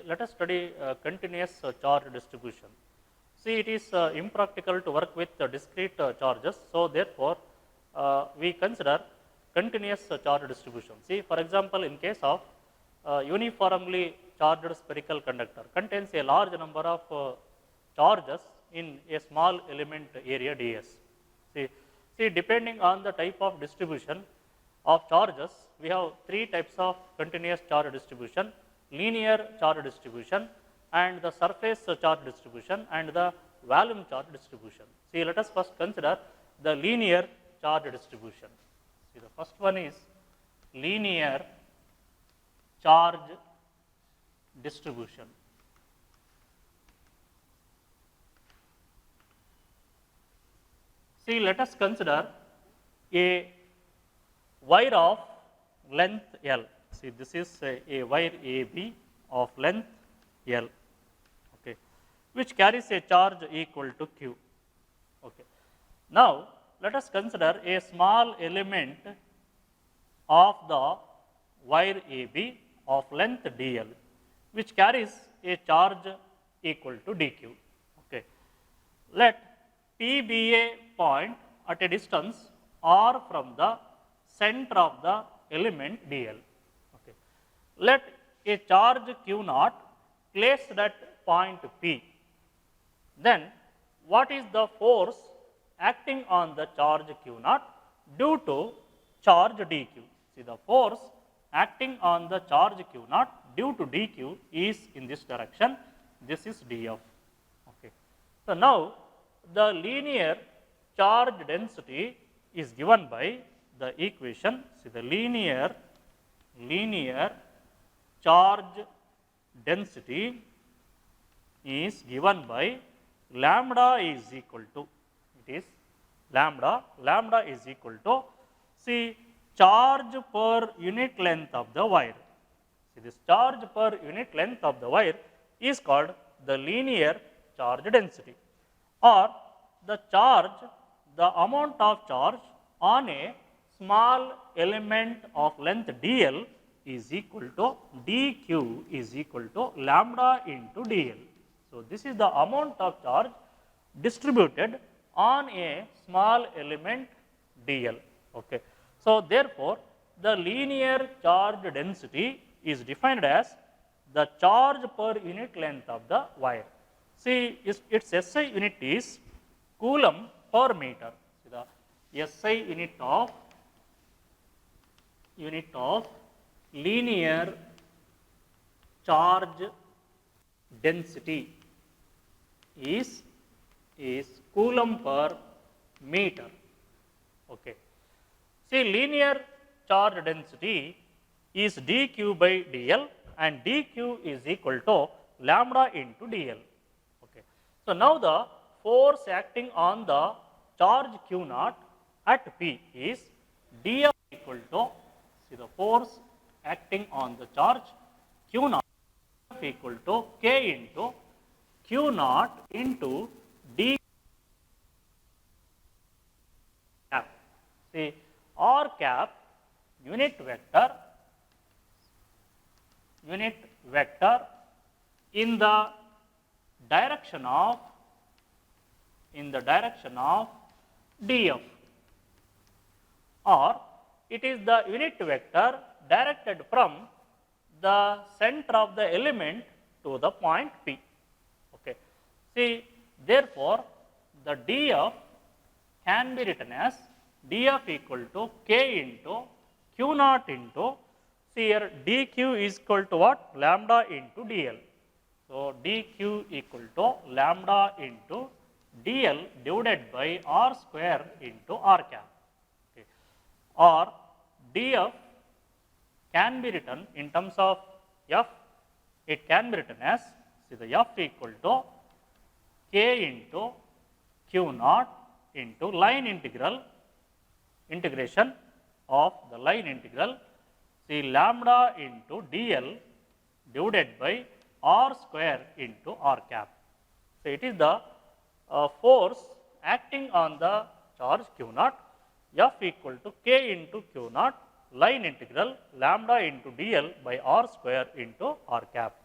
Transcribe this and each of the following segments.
let us study continuous charge distribution. See, it is impractical to work with discrete charges. So, therefore, we consider continuous charge distribution. See, for example, in case of uniformly charged spherical conductor contains a large number of charges in a small element area ds. See, depending on the type of distribution of charges, we have three types of continuous charge distribution: linear charge distribution, and the surface charge distribution, and the volume charge distribution. See, let us first consider the linear charge distribution. See, the first one is linear charge distribution. See, let us consider a wire of length L. See, this is a wire AB of length L, okay, which carries a charge equal to Q. Okay. Now, let us consider a small element of the wire AB of length DL, which carries a charge equal to dq. Okay. Let P be a point at a distance r from the center of the element dl. Okay. Let a charge q naught placed at point P. Then, what is the force acting on the charge q naught due to charge dq? See, the force acting on the charge q naught due to dq is in this direction. This is df. Okay. So, now the linear charge density is given by the equation. See, the linear charge density is given by lambda is equal to, it is lambda is equal to, see, charge per unit length of the wire. See, this charge per unit length of the wire is called the linear charge density, or the charge, the amount of charge on a small element of length dl is equal to dq is equal to lambda into dl. So, this is the amount of charge distributed on a small element dl. Okay. So, therefore, the linear charge density is defined as the charge per unit length of the wire. See, its SI unit is coulomb per meter. See, the SI unit of linear charge density is coulomb per meter. Okay. See, linear charge density is dq by dl, and dq is equal to lambda into dl. Okay. So, now the force acting on the charge q naught at P is df equal to, see, the force acting on the charge q naught equal to k into q naught into d cap. See, r cap unit vector in the direction of df, or it is the unit vector directed from the center of the element to the point P. Okay. See, therefore, the df can be written as df equal to k into q naught into, see here dq is equal to what? Lambda into dl. So, dq equal to lambda into dl divided by r square into r cap. Okay. Or df can be written in terms of f, it can be written as, see, the f equal to k into q naught into line integration of the line integral, see, lambda into dl divided by r square into r cap. So, it is the force acting on the charge q naught, f equal to k into q naught line integral lambda into dl by r square into r cap.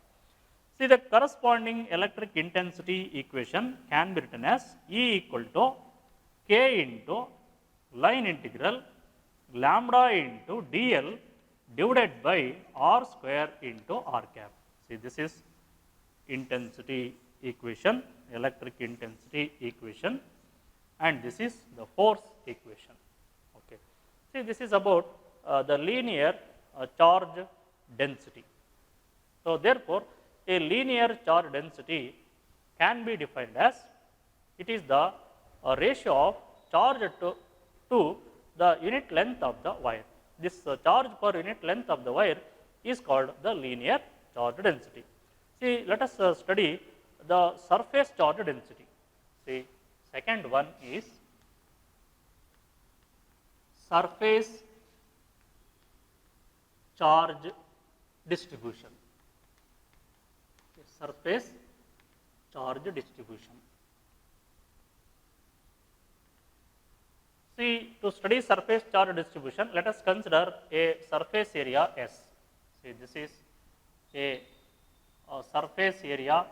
See, the corresponding electric intensity equation can be written as E equal to K into line integral lambda into dl divided by r square into r cap. See, this is intensity equation, electric intensity equation, and this is the force equation. Okay. See, this is about the linear charge density. So, therefore, a linear charge density can be defined as it is the ratio of charge to the unit length of the wire. This charge per unit length of the wire is called the linear charge density. See, let us study the surface charge density. See, second one is surface charge distribution. Surface charge distribution. See, to study surface charge distribution, let us consider a surface area S. See, this is a surface area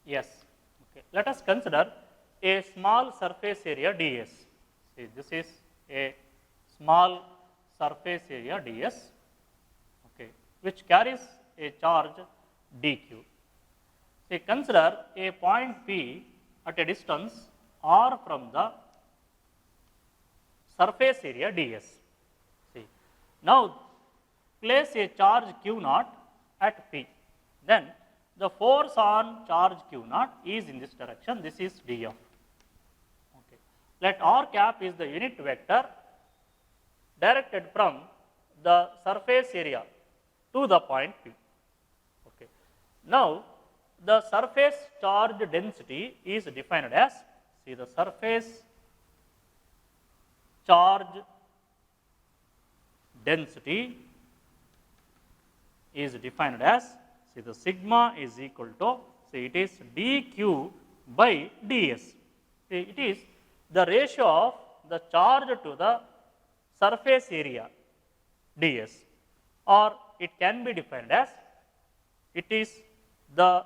S. Okay. Let us consider a small surface area ds. See, this is a small surface area ds, okay, which carries a charge dq. See, consider a point P at a distance r from the surface area ds. See, now place a charge q naught at P. Then the force on charge q naught is in this direction. This is df. Okay. Let r cap is the unit vector directed from the surface area to the point P. Okay. Now, the surface charge density is defined as, see, the surface charge density is defined as, see, the sigma is equal to, see, it is dq by ds. See, it is the ratio of the charge to the surface area ds, or it can be defined as, it is the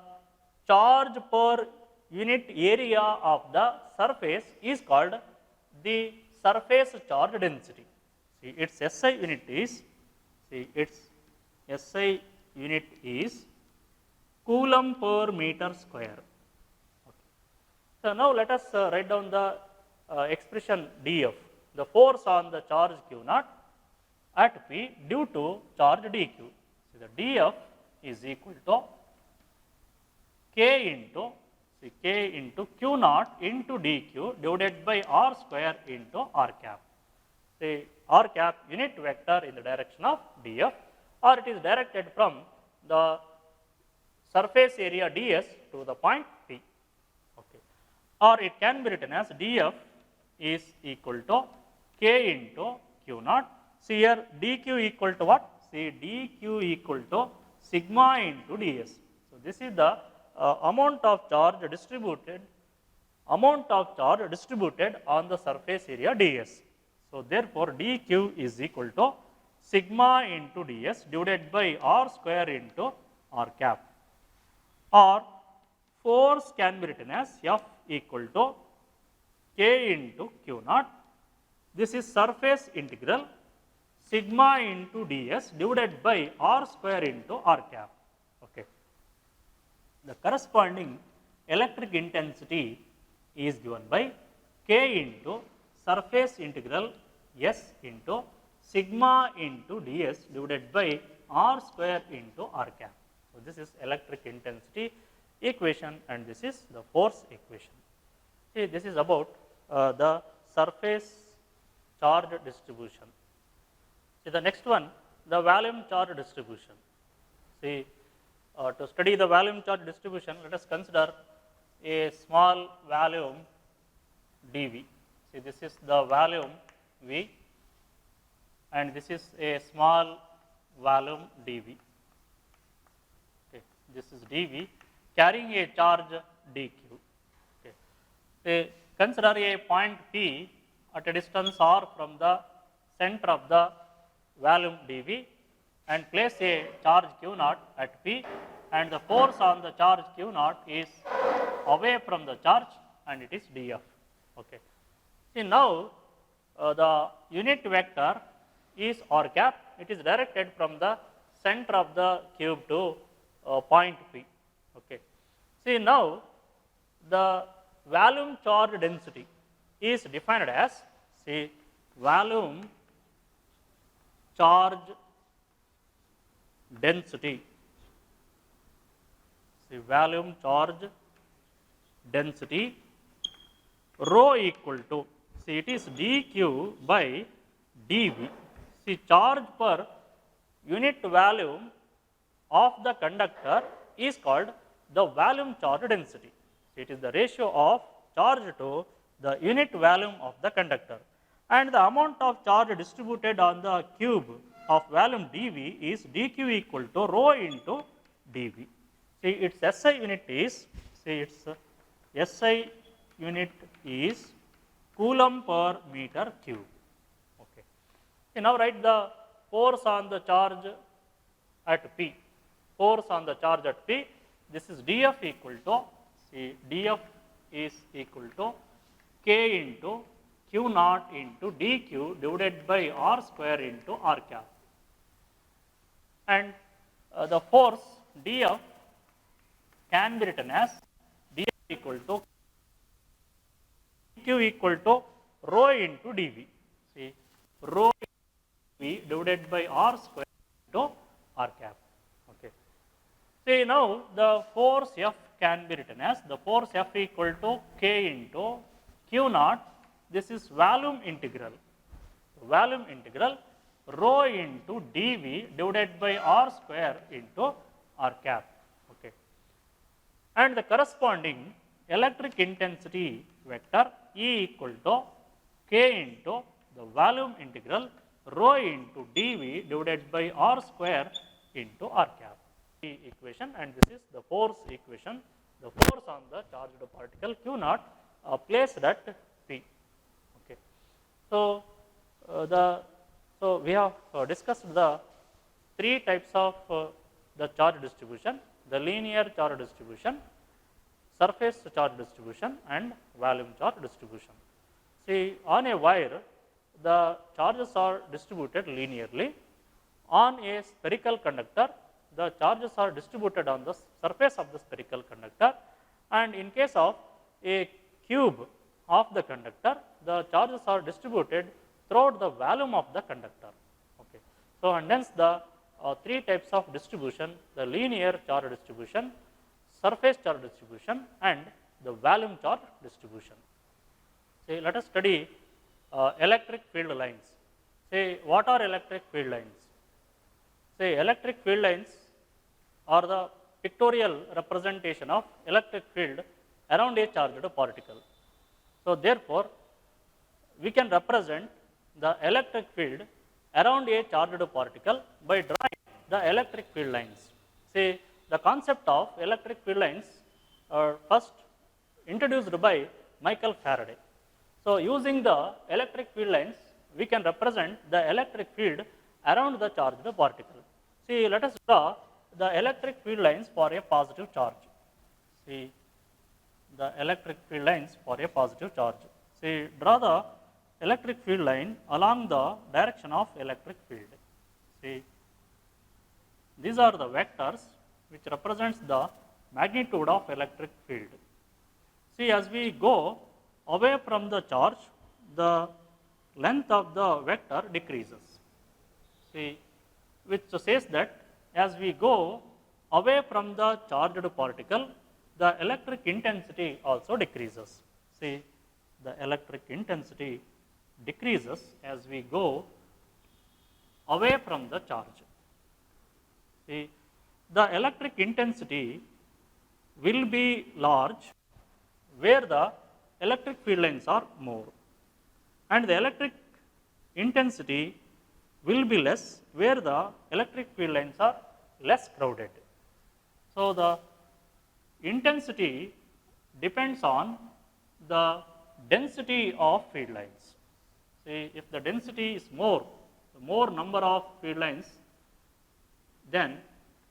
charge per unit area of the surface is called the surface charge density. See, its SI unit is, see, its SI unit is coulomb per meter square. Okay. So, now let us write down the expression df, the force on the charge q naught at P due to charge dq. So, the df is equal to k into, see, k into q naught into dq divided by r square into r cap. The r cap unit vector in the direction of df, or it is directed from the surface area ds to the point P. Okay. Or it can be written as df is equal to k into q naught. See, here dq equal to what? See, dq equal to sigma into ds. So, this is the amount of charge distributed on the surface area ds. So, therefore, dq is equal to sigma into ds divided by r square into r cap, or force can be written as F equal to k into q naught. This is surface integral sigma into ds divided by r square into r cap. Okay. The corresponding electric intensity is given by k into surface integral S into sigma into ds divided by r square into r cap. So, this is electric intensity equation, and this is the force equation. See, this is about the surface charge distribution. See, the next one, the volume charge distribution. See, to study the volume charge distribution, let us consider a small volume dV. See, this is the volume V, and this is a small volume dV. Okay. This is dV carrying a charge dq. Okay. See, consider a point P at a distance r from the center of the volume dV and place a charge q naught at P and the force on the charge q naught is away from the charge and it is df. Okay. See now the unit vector is r cap, it is directed from the center of the cube to point P. Okay. See now the volume charge density is defined as, see, volume charge density, see, volume charge density rho equal to, see, it is dq by dv. See, charge per unit volume of the conductor is called the volume charge density. It is the ratio of charge to the unit volume of the conductor, and the amount of charge distributed on the cube of volume dV is dq equal to rho into dV. See, its SI unit is, see, its SI unit is coulomb per meter cube. Okay. See, now write the force on the charge at P. Force on the charge at P, this is dF equal to, see, dF is equal to k into q naught into dq divided by r square into r cap. And the force dF can be written as dF equal to q equal to rho into dV. See, rho dV divided by r square into r cap. Okay. See, now the force F can be written as the force F equal to k into q naught. This is volume integral. Volume integral rho into dV divided by r square into r cap. Okay. And the corresponding electric intensity vector E equal to k into the volume integral rho into dV divided by r square into r cap. Equation, and this is the force equation, the force on the charged particle q naught placed at P. Okay. So, so we have discussed the three types of the charge distribution: the linear charge distribution, surface charge distribution, and volume charge distribution. See, on a wire the charges are distributed linearly. On a spherical conductor the charges are distributed on the surface of the spherical conductor, and in case of a cube of the conductor the charges are distributed throughout the volume of the conductor. Okay. So, and hence the three types of distribution: the linear charge distribution, surface charge distribution, and the volume charge distribution. Say, let us study electric field lines. Say, what are electric field lines? Say, electric field lines are the pictorial representation of electric field around a charged particle. So, therefore, we can represent the electric field around a charged particle by drawing the electric field lines. Say, the concept of electric field lines are first introduced by Michael Faraday. So, using the electric field lines, we can represent the electric field around the charged particle. See, let us draw the electric field lines for a positive charge. See, the electric field lines for a positive charge. See, draw the electric field line along the direction of electric field. See, these are the vectors which represents the magnitude of electric field. See, as we go away from the charge, the length of the vector decreases. See, which says that as we go away from the charged particle, the electric intensity also decreases. See, the electric intensity decreases as we go away from the charge. See, the electric intensity will be large where the electric field lines are more, and the electric intensity will be less where the electric field lines are less crowded. So, the intensity depends on the density of field lines. See, if the density is more, the more number of field lines, then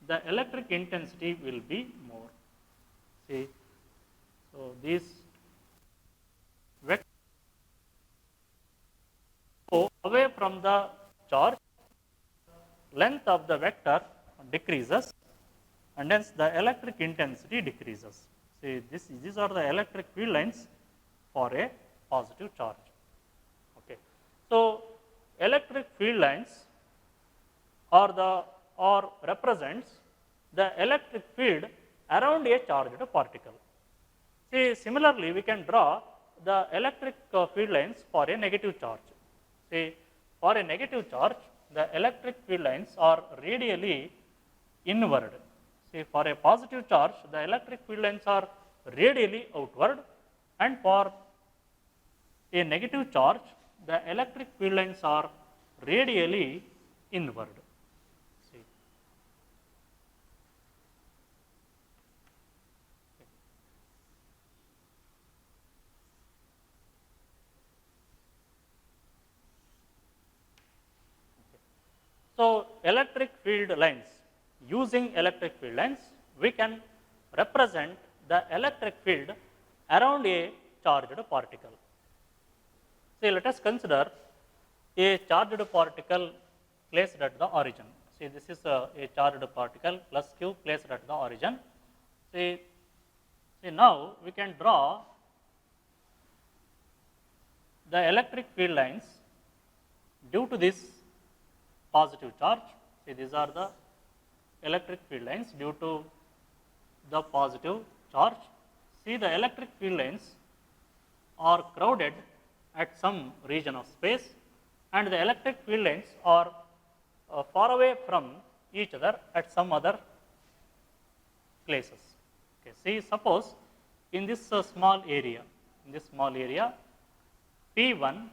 the electric intensity will be more. See, so these vectors go away from the charge, length of the vector decreases, and hence the electric intensity decreases. See, these are the electric field lines for a positive charge. Okay. So, electric field lines or represents the electric field around a charged particle. See, similarly, we can draw the electric field lines for a negative charge. See, for a negative charge, the electric field lines are radially inward. See, for a positive charge, the electric field lines are radially outward, and for a negative charge, the electric field lines are radially inward. See. So, electric field lines, using electric field lines, we can represent the electric field around a charged particle. See, let us consider a charged particle placed at the origin. See, this is a charged particle plus q placed at the origin. See, now we can draw the electric field lines due to this positive charge. See, these are the electric field lines due to the positive charge. See, the electric field lines are crowded at some region of space, and the electric field lines are far away from each other at some other places. Okay. See, suppose in this small area, P1,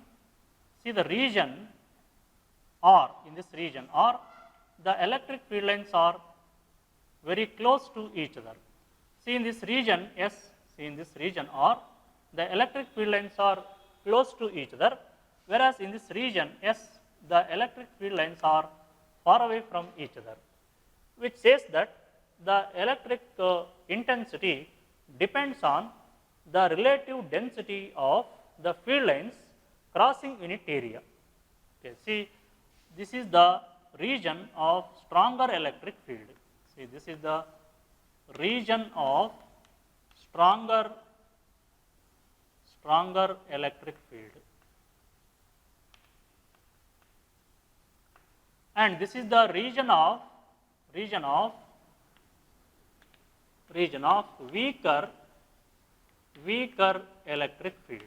see the region R, in this region R, the electric field lines are very close to each other. See, in this region S, see in this region R, the electric field lines are close to each other, whereas in this region S, the electric field lines are far away from each other, which says that the electric intensity depends on the relative density of the field lines crossing unit area. Okay, see, this is the region of stronger electric field. See, this is the region of stronger electric field, and this is the region of weaker electric field.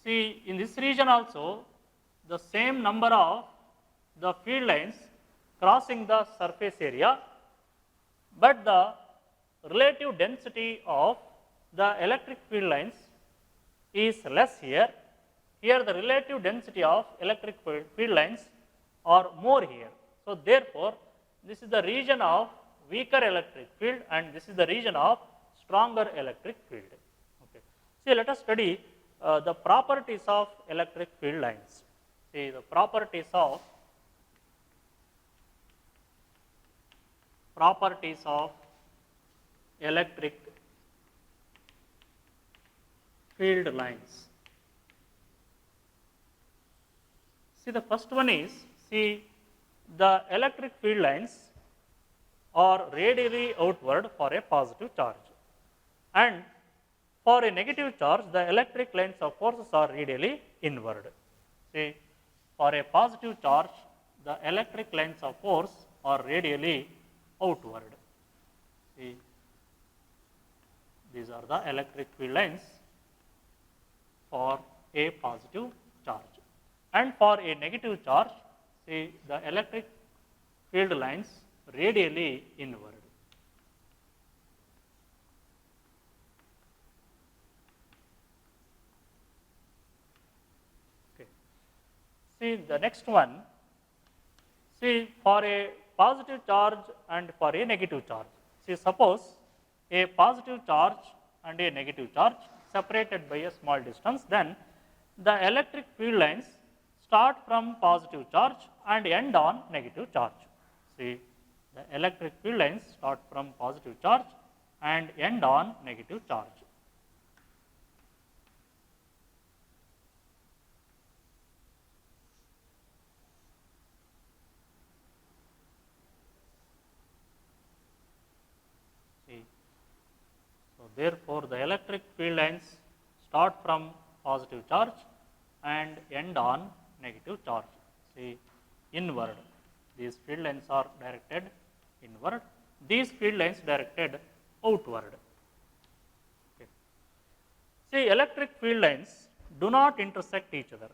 See, in this region also, the same number of the field lines crossing the surface area, but the relative density of the electric field lines is less here. Here the relative density of electric field lines are more here. So, therefore, this is the region of weaker electric field, and this is the region of stronger electric field. Okay. See, let us study the properties of electric field lines. See, the properties of electric field lines. See, the first one is, see, the electric field lines are radially outward for a positive charge, and for a negative charge, the electric lines of forces are radially inward. See, for a positive charge, the electric lines of force are radially outward. See, these are the electric field lines for a positive charge. And for a negative charge, see the electric field lines radially inward. Okay. See the next one, see for a positive charge and for a negative charge. See, suppose a positive charge and a negative charge separated by a small distance, then the electric field lines start from positive charge and end on negative charge. See, the electric field lines start from positive charge and end on negative charge. See, so therefore, the electric field lines start from positive charge and end on negative charge. See, inward. These field lines are directed inward. These field lines directed outward. Okay. See, electric field lines do not intersect each other.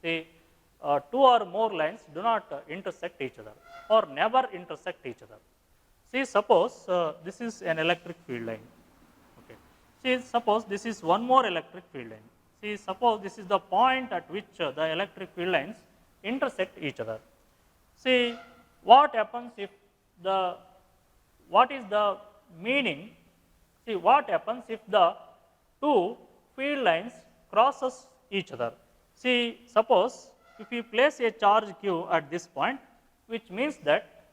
See, two or more lines do not intersect each other or never intersect each other. See, suppose this is an electric field line. Okay. See, suppose this is one more electric field line. See, suppose this is the point at which the electric field lines intersect each other. See, what happens if what is the meaning? See, what happens if the two field lines crosses each other? See, suppose if we place a charge q at this point, which means that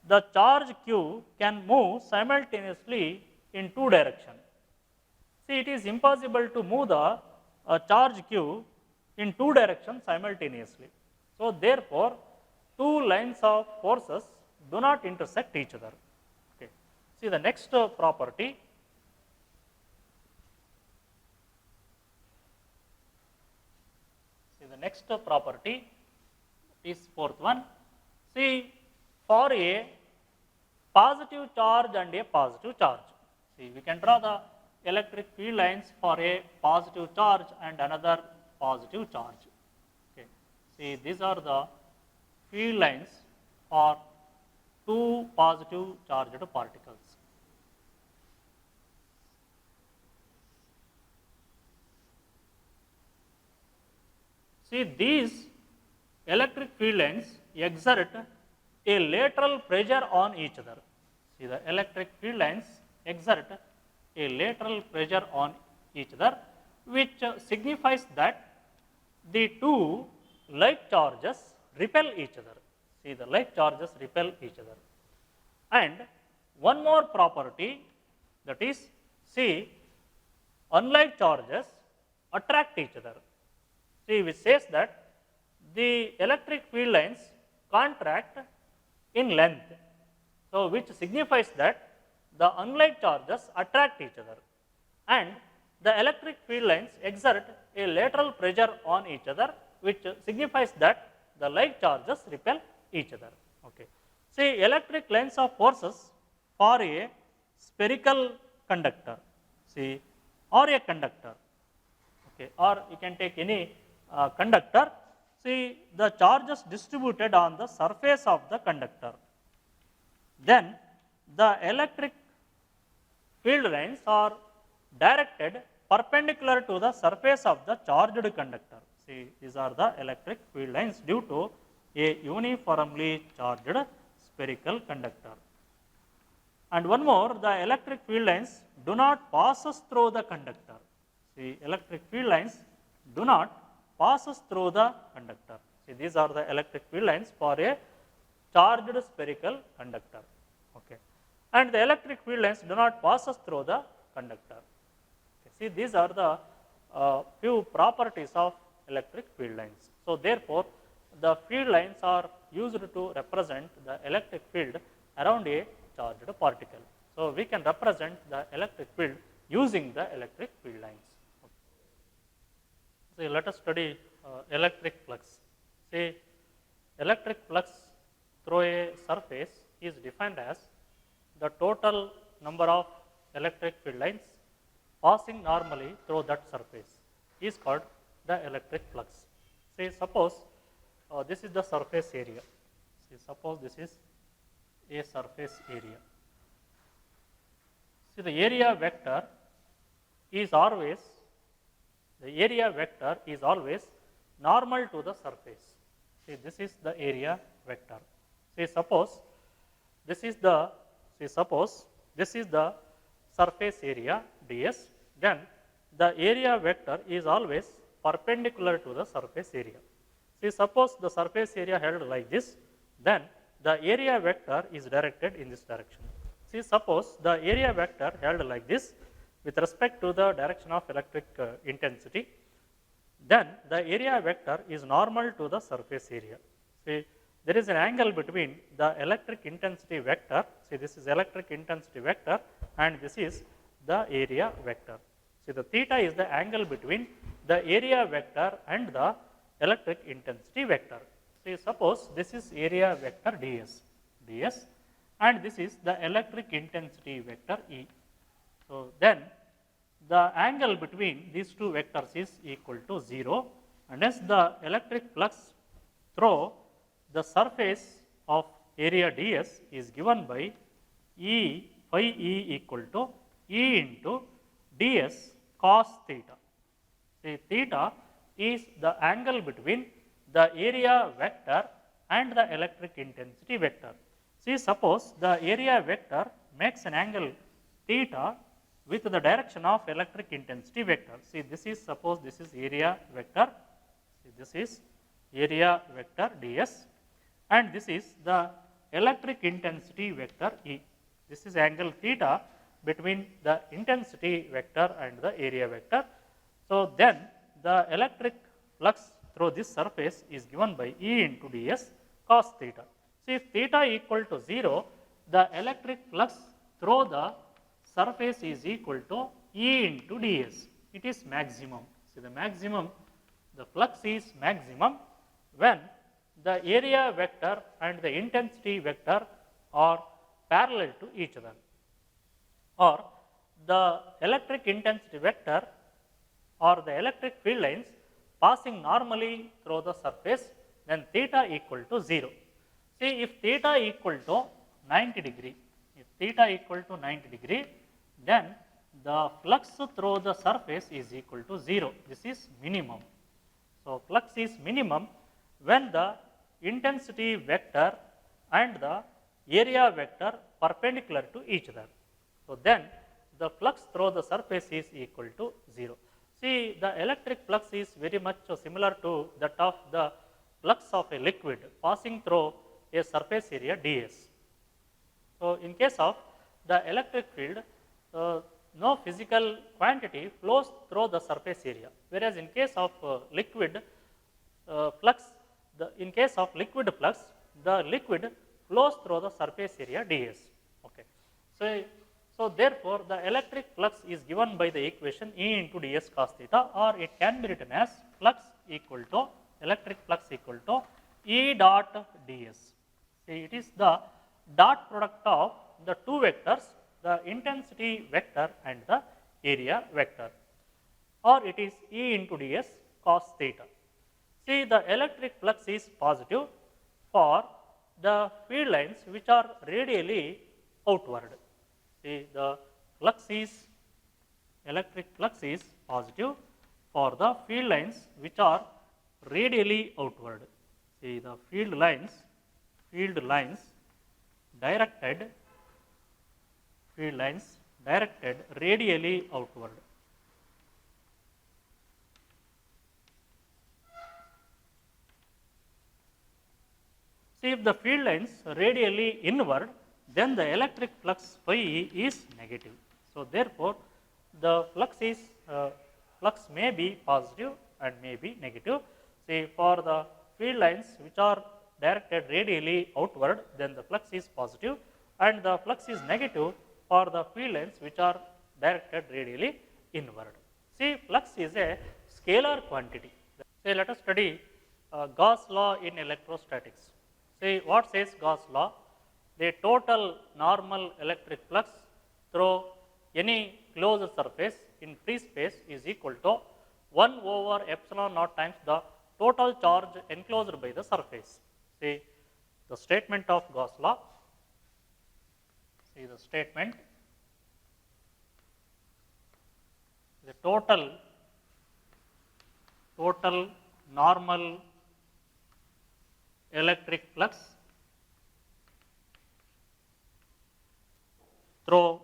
the charge q can move simultaneously in two directions. See, it is impossible to move the charge q in two directions simultaneously. So, therefore, two lines of forces do not intersect each other. Okay. See the next property. See the next property is fourth one. See, for a positive charge and a positive charge. See, we can draw the electric field lines for a positive charge and another positive charge. Okay. See, these are the field lines for two positive charged particles. See, these electric field lines exert a lateral pressure on each other. See, the electric field lines exert a lateral pressure on each other, which signifies that the two like charges repel each other. See, the like charges repel each other. And one more property, that is, see, unlike charges attract each other. See, which says that the electric field lines contract in length. So, which signifies that the unlike charges attract each other, and the electric field lines exert a lateral pressure on each other, which signifies that the like charges repel each other. Okay. See, electric lines of forces for a spherical conductor, see, or a conductor, okay, or you can take any conductor. See, the charges distributed on the surface of the conductor. Then the electric field lines are directed perpendicular to the surface of the charged conductor. See, these are the electric field lines due to a uniformly charged spherical conductor. And one more, the electric field lines do not passes through the conductor. See, electric field lines do not passes through the conductor. See, these are the electric field lines for a charged spherical conductor. Okay. And the electric field lines do not passes through the conductor. Okay. See, these are the few properties of electric field lines. So, therefore, the field lines are used to represent the electric field around a charged particle. So, we can represent the electric field using the electric field lines. So, let us study electric flux. Say, electric flux through a surface is defined as the total number of electric field lines passing normally through that surface is called the electric flux. Say, suppose this is the surface area. See, suppose this is a surface area. See, the area vector is always normal to the surface. See, this is the area vector. See, suppose this is the surface area ds, then the area vector is always perpendicular to the surface area. See, suppose the surface area held like this, then the area vector is directed in this direction. See, suppose the area vector held like this with respect to the direction of electric intensity, then the area vector is normal to the surface area. See, there is an angle between the electric intensity vector, see this is electric intensity vector and this is the area vector. See, the theta is the angle between the area vector and the electric intensity vector. See, suppose this is area vector ds and this is the electric intensity vector E. So, then the angle between these two vectors is equal to 0 and hence the electric flux through the surface of area ds is given by E phi E equal to E into ds cos theta. See, theta is the angle between the area vector and the electric intensity vector. See, suppose the area vector makes an angle theta with the direction of electric intensity vector. See, this is suppose this is area vector, see, this is area vector ds and this is the electric intensity vector E. This is angle theta between the intensity vector and the area vector. So, then the electric flux through this surface is given by E into ds cos theta. See, if theta equal to 0, the electric flux through the surface is equal to E into ds. It is maximum. See, the flux is maximum when the area vector and the intensity vector are parallel to each other, or the electric intensity vector or the electric field lines passing normally through the surface, then theta equal to 0. See, if theta equal to 90 degree, then the flux through the surface is equal to 0. This is minimum. So, flux is minimum when the intensity vector and the area vector perpendicular to each other. So, then the flux through the surface is equal to 0. See, the electric flux is very much similar to that of the flux of a liquid passing through a surface area ds. So, in case of the electric field, no physical quantity flows through the surface area, whereas in case of liquid flux, in case of liquid flux, the liquid flows through the surface area ds. Okay. So, therefore, the electric flux is given by the equation E into ds cos theta, or it can be written as flux equal to electric flux equal to E dot ds. See, it is the dot product of the two vectors, the intensity vector and the area vector, or it is E into ds cos theta. See, the electric flux is positive for the field lines which are radially outward. See, the flux is, electric flux is positive for the field lines which are radially outward. See, the field lines directed radially outward. See, if the field lines radially inward, then the electric flux phi E is negative. So, therefore, the flux may be positive and may be negative. See, for the field lines which are directed radially outward, then the flux is positive, and the flux is negative for the field lines which are directed radially inward. See, flux is a scalar quantity. Say, let us study Gauss law in electrostatics. See, what says Gauss law? The total normal electric flux through any closed surface in free space is equal to 1 over epsilon naught times the total charge enclosed by the surface. See, the statement of Gauss law. See, the statement, the total normal electric flux through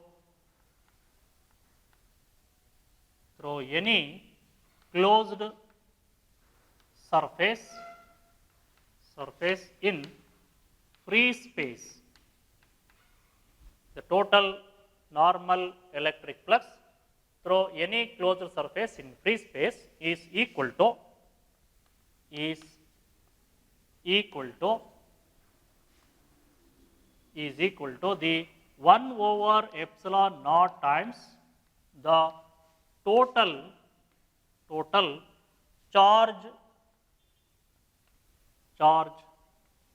any closed surface surface in free space, the total normal electric flux through any closed surface in free space is equal to the 1 over epsilon naught times the total charge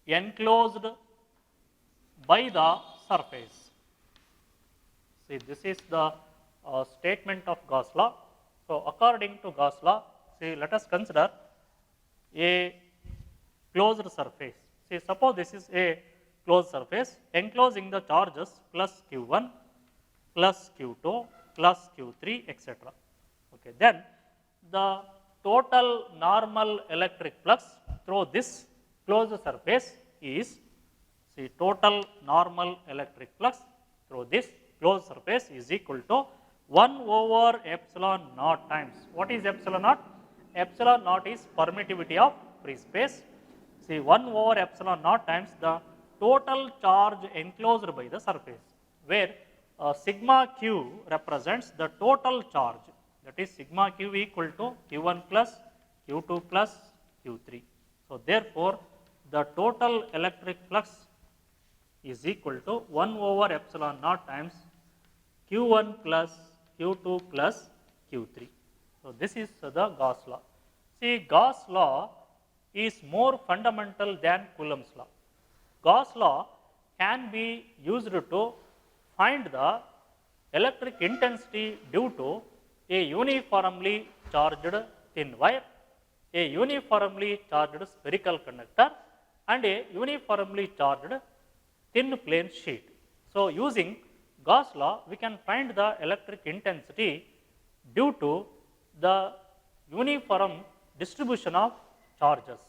enclosed by the surface. See, this is the statement of Gauss law. So, according to Gauss law, see, let us consider a closed surface. See, suppose this is a closed surface enclosing the charges plus q1, plus q2, plus q3, etc. Okay. Then the total normal electric flux through this closed surface is, see, total normal electric flux through this closed surface is equal to 1 over epsilon naught times. What is epsilon naught? Epsilon naught is permittivity of free space. See, 1 over epsilon naught times the total charge enclosed by the surface, where sigma q represents the total charge, that is sigma q equal to q1 plus q2 plus q3. So, therefore, the total electric flux is equal to 1 over epsilon naught times q1 plus q2 plus q3. So, this is the Gauss law. See, Gauss law is more fundamental than Coulomb's law. Gauss law can be used to find the electric intensity due to a uniformly charged thin wire, a uniformly charged spherical conductor, and a uniformly charged thin plane sheet. So, using Gauss law, we can find the electric intensity due to the uniform distribution of charges.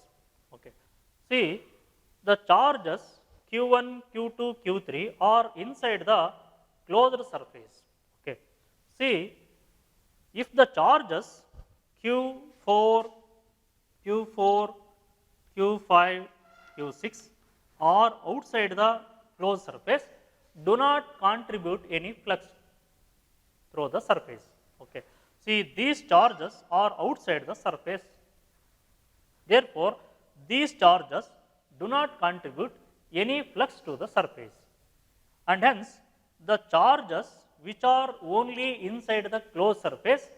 Okay. See, the charges q1, q2, q3 are inside the closed surface. Okay. See, if the charges q4, q4, q5, q6 are outside the closed surface, do not contribute any flux through the surface. Okay. See, these charges are outside the surface. Therefore, these charges do not contribute any flux to the surface, and hence the charges which are only inside the closed surface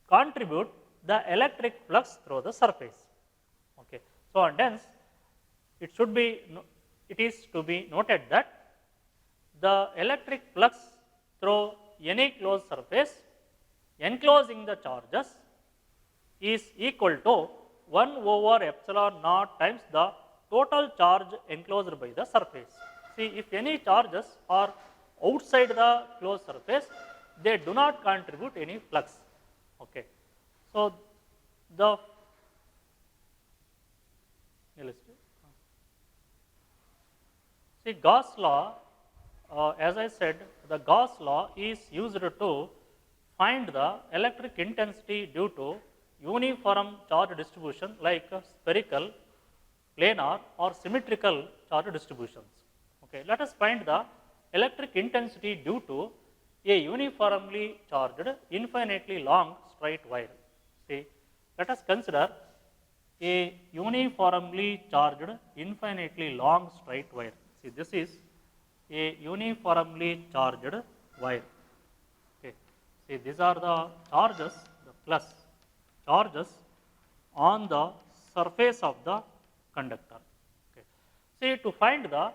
contribute the electric flux through the surface. Okay. So, and hence it is to be noted that the electric flux through any closed surface enclosing the charges is equal to 1 over epsilon naught times the total charge enclosed by the surface. See, if any charges are outside the closed surface, they do not contribute any flux. Okay. So, the see, Gauss law, as I said, the Gauss law is used to find the electric intensity due to uniform charge distribution like spherical, planar, or symmetrical charge distributions. Okay. Let us find the electric intensity due to a uniformly charged infinitely long straight wire. See, let us consider a uniformly charged infinitely long straight wire. See, this is a uniformly charged wire. Okay. See, these are the charges, the plus charges on the surface of the conductor. Okay. See, to find the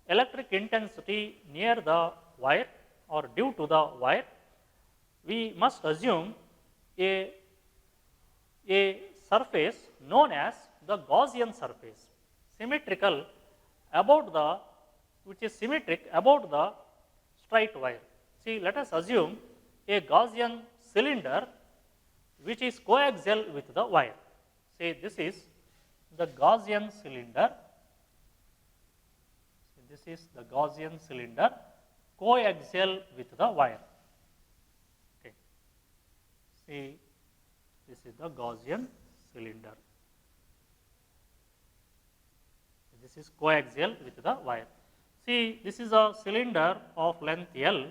electric intensity near the wire or due to the wire, we must assume a surface known as the Gaussian surface, symmetrical about the, which is symmetric about the straight wire. See, let us assume a Gaussian cylinder which is coaxial with the wire. Say, this is the Gaussian cylinder. This is the Gaussian cylinder coaxial with the wire. Okay. See, this is the Gaussian cylinder. This is coaxial with the wire. See, this is a cylinder of length L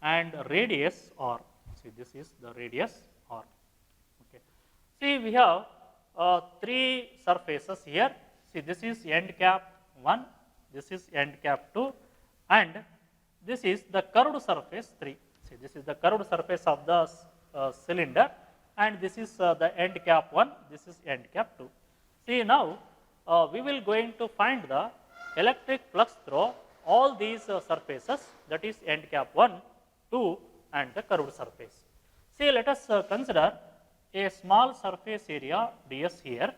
and radius R. See, this is the radius R. Okay. See, we have three surfaces here. See, this is end cap 1, this is end cap 2, and this is the curved surface 3. See, this is the curved surface of the cylinder, and this is the end cap 1, this is end cap 2. See, now we will going to find the electric flux through all these surfaces, that is end cap 1, 2 and the curved surface. See, let us consider a small surface area ds here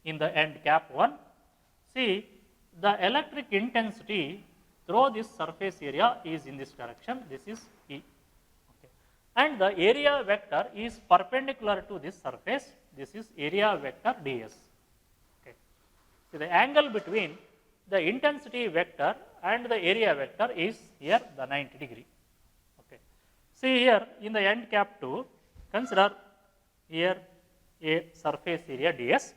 in the end cap 1. See, the electric intensity through this surface area is in this direction, this is E. Okay. And the area vector is perpendicular to this surface, this is area vector ds. Okay. So, the angle between the intensity vector and the area vector is here the 90 degree. Okay. See here in the end cap 2, consider here a surface area ds.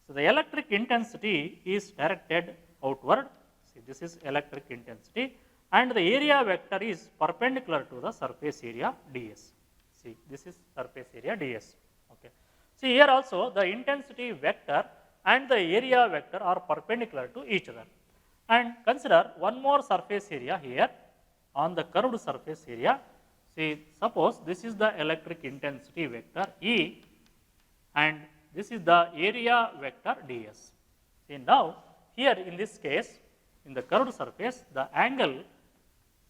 So, the electric intensity is directed outward. See, this is electric intensity, and the area vector is perpendicular to the surface area ds. See, this is surface area ds. Okay. See, here also the intensity vector and the area vector are perpendicular to each other. And consider one more surface area here on the curved surface area. See, suppose this is the electric intensity vector E, and this is the area vector ds. See, now here in this case, in the curved surface, the angle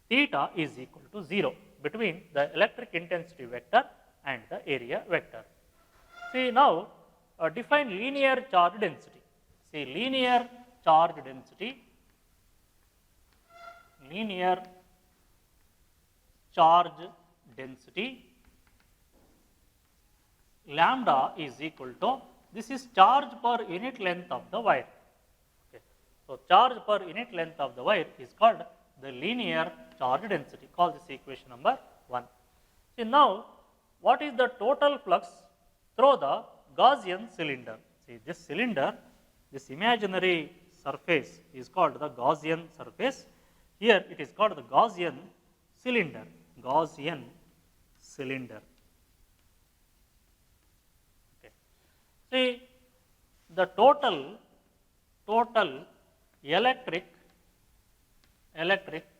theta is equal to 0 between the electric intensity vector and the area vector. See, now define linear charge density. See, linear charge density, linear charge density lambda is equal to, this is charge per unit length of the wire. Okay. So, charge per unit length of the wire is called the linear charge density. Call this equation number 1. See, now what is the total flux through the Gaussian cylinder? See, this cylinder, this imaginary surface is called the Gaussian surface. Here it is called the Gaussian cylinder. Gaussian cylinder. Okay. See, the total electric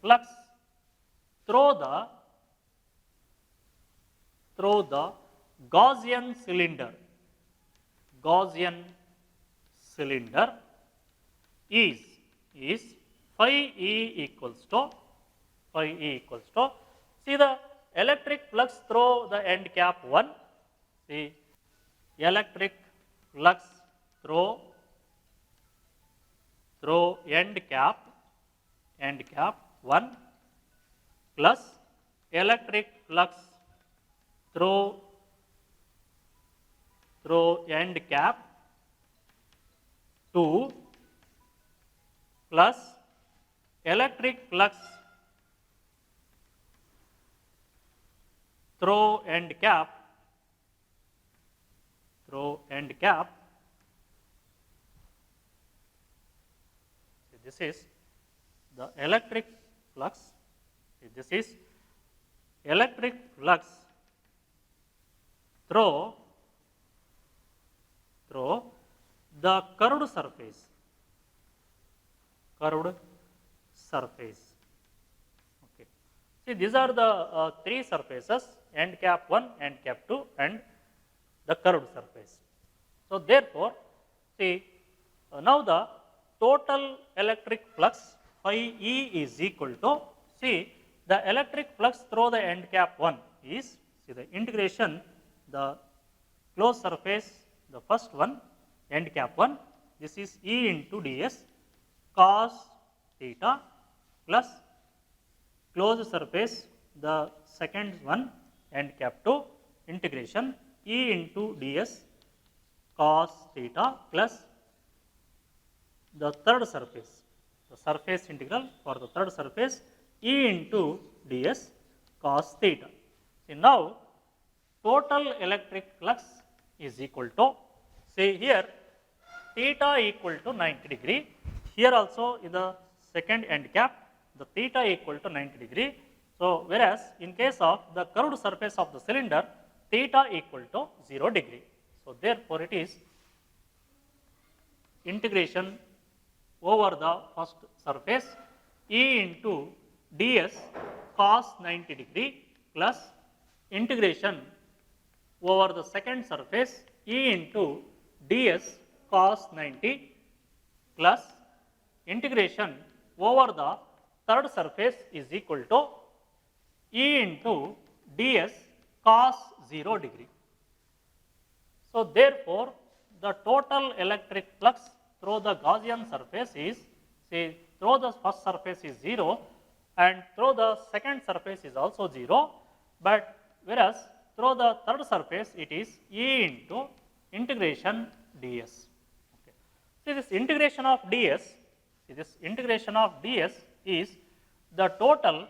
flux through the Gaussian cylinder is phi E equals to, see the electric flux through the end cap 1, see electric flux through end cap 1 plus electric flux through end cap 2 plus electric flux through end cap this is the electric flux, this is electric flux through the curved surface. Okay. See, these are the three surfaces, end cap 1, end cap 2 and the curved surface. So, therefore, see now the total electric flux phi E is equal to, see the electric flux through the end cap 1 is, see the integration, the closed surface, the first one, end cap 1, this is E into ds cos theta plus closed surface, the second one, end cap 2, integration E into ds cos theta plus the third surface, the surface integral for the third surface E into ds cos theta. See, now total electric flux is equal to, say here theta equal to 90 degree. Here also in the second end cap, the theta equal to 90 degree. So, whereas in case of the curved surface of the cylinder, theta equal to 0 degree. So, therefore, it is integration over the first surface E into ds cos 90 degree plus integration over the second surface E into ds cos 90 plus integration over the third surface is equal to E into ds cos 0 degree. So, therefore, the total electric flux through the Gaussian surface is, say, through the first surface is 0 and through the second surface is also 0, but whereas through the third surface it is E into integration ds. Okay. See, this integration of ds, is the total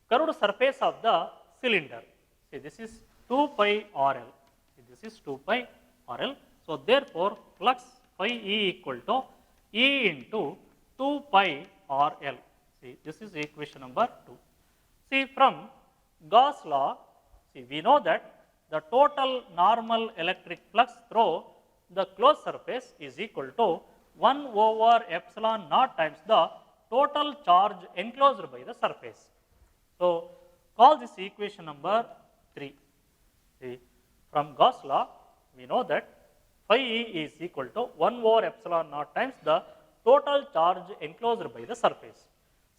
curved surface of the cylinder. See, this is 2 pi RL. See, this is 2 pi RL. So, therefore, flux phi E equal to E into 2 pi RL. See, this is equation number 2. See, from Gauss law, see, we know that the total normal electric flux through the closed surface is equal to 1 over epsilon naught times the total charge enclosed by the surface. So, call this equation number 3. See, from Gauss law, we know that phi E is equal to 1 over epsilon naught times the total charge enclosed by the surface.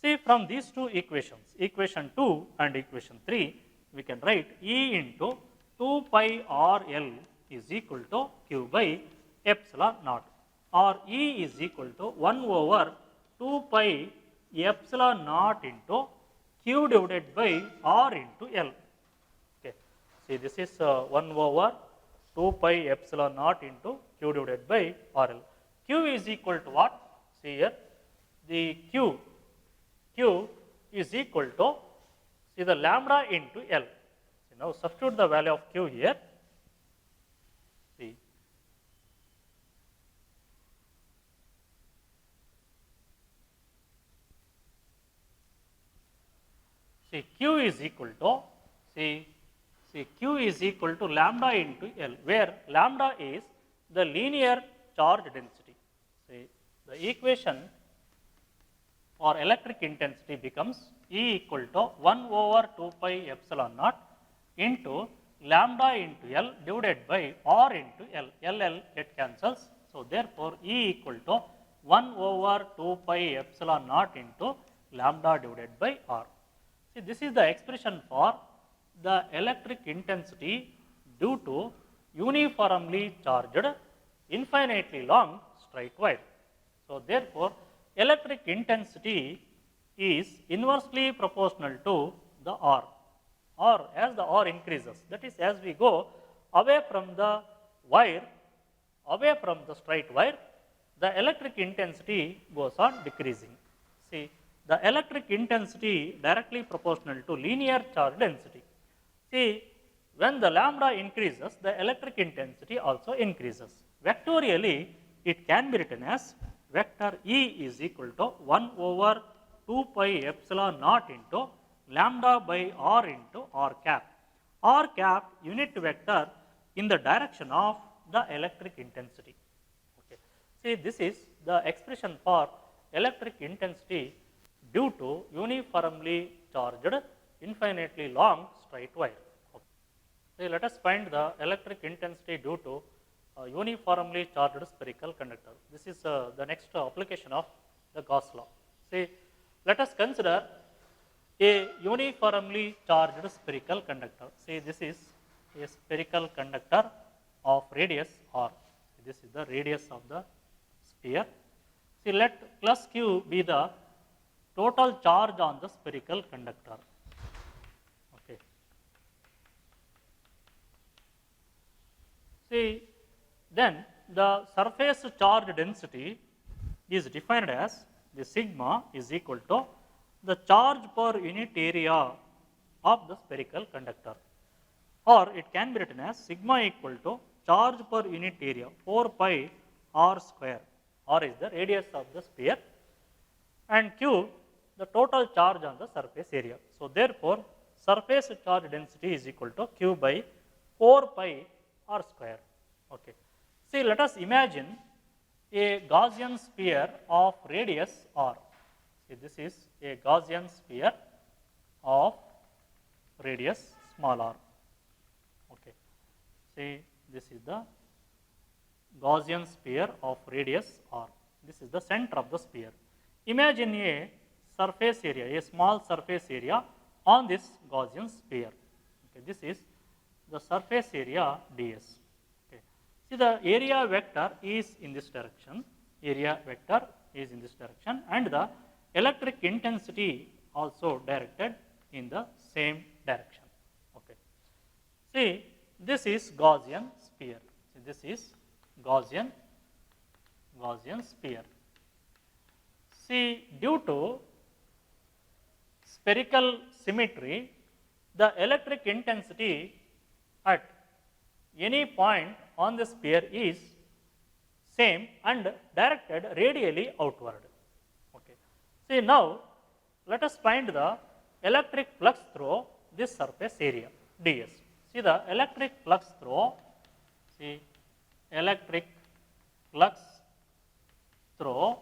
See, from these two equations, equation 2 and equation 3, we can write E into 2 pi RL is equal to Q by epsilon naught, or E is equal to 1 over 2 pi epsilon naught into Q divided by R into L. Okay. See, this is 1 over 2 pi epsilon naught into Q divided by RL. Q is equal to what? See here, the Q is equal to, see, the lambda into L. See, now substitute the value of Q here. See, Q is equal to, see Q is equal to lambda into L, where lambda is the linear charge density. See, the equation for electric intensity becomes E equal to 1 over 2 pi epsilon naught into lambda into L divided by R into L. L get cancels. So, therefore, E equal to 1 over 2 pi epsilon naught into lambda divided by R. See, this is the expression for the electric intensity due to uniformly charged infinitely long straight wire. So, therefore, electric intensity is inversely proportional to the R, or as the R increases, that is, as we go away from the wire, away from the straight wire, the electric intensity goes on decreasing. See, the electric intensity directly proportional to linear charge density. See, when the lambda increases, the electric intensity also increases. Vectorially, it can be written as vector E is equal to 1 over 2 pi epsilon naught into lambda by R into R cap. R cap unit vector in the direction of the electric intensity. Okay. See, this is the expression for electric intensity due to uniformly charged infinitely long straight wire. Okay. So, let us find the electric intensity due to uniformly charged spherical conductor. This is the next application of the Gauss law. See, let us consider a uniformly charged spherical conductor. See, this is a spherical conductor of radius R. This is the radius of the sphere. See, let plus Q be the total charge on the spherical conductor. Okay. See, then the surface charge density is defined as the sigma is equal to the charge per unit area of the spherical conductor, or it can be written as sigma equal to charge per unit area 4 pi r square. R is the radius of the sphere, and q the total charge on the surface area. So therefore, surface charge density is equal to q by 4 pi r square. Okay. See, let us imagine a Gaussian sphere of radius r. See, this is a Gaussian sphere of radius small r. Okay. See, this is the Gaussian sphere of radius r. This is the center of the sphere. Imagine a surface area, a small surface area on this Gaussian sphere. Okay. This is the surface area ds. Okay. See, the area vector is in this direction, area vector is in this direction, and the electric intensity also directed in the same direction. Okay. See, this is Gaussian sphere. See, this is Gaussian sphere. See, due to spherical symmetry, the electric intensity at any point on the sphere is same and directed radially outward. Okay. See, now let us find the electric flux through this surface area ds. See, the electric flux through, see, electric flux through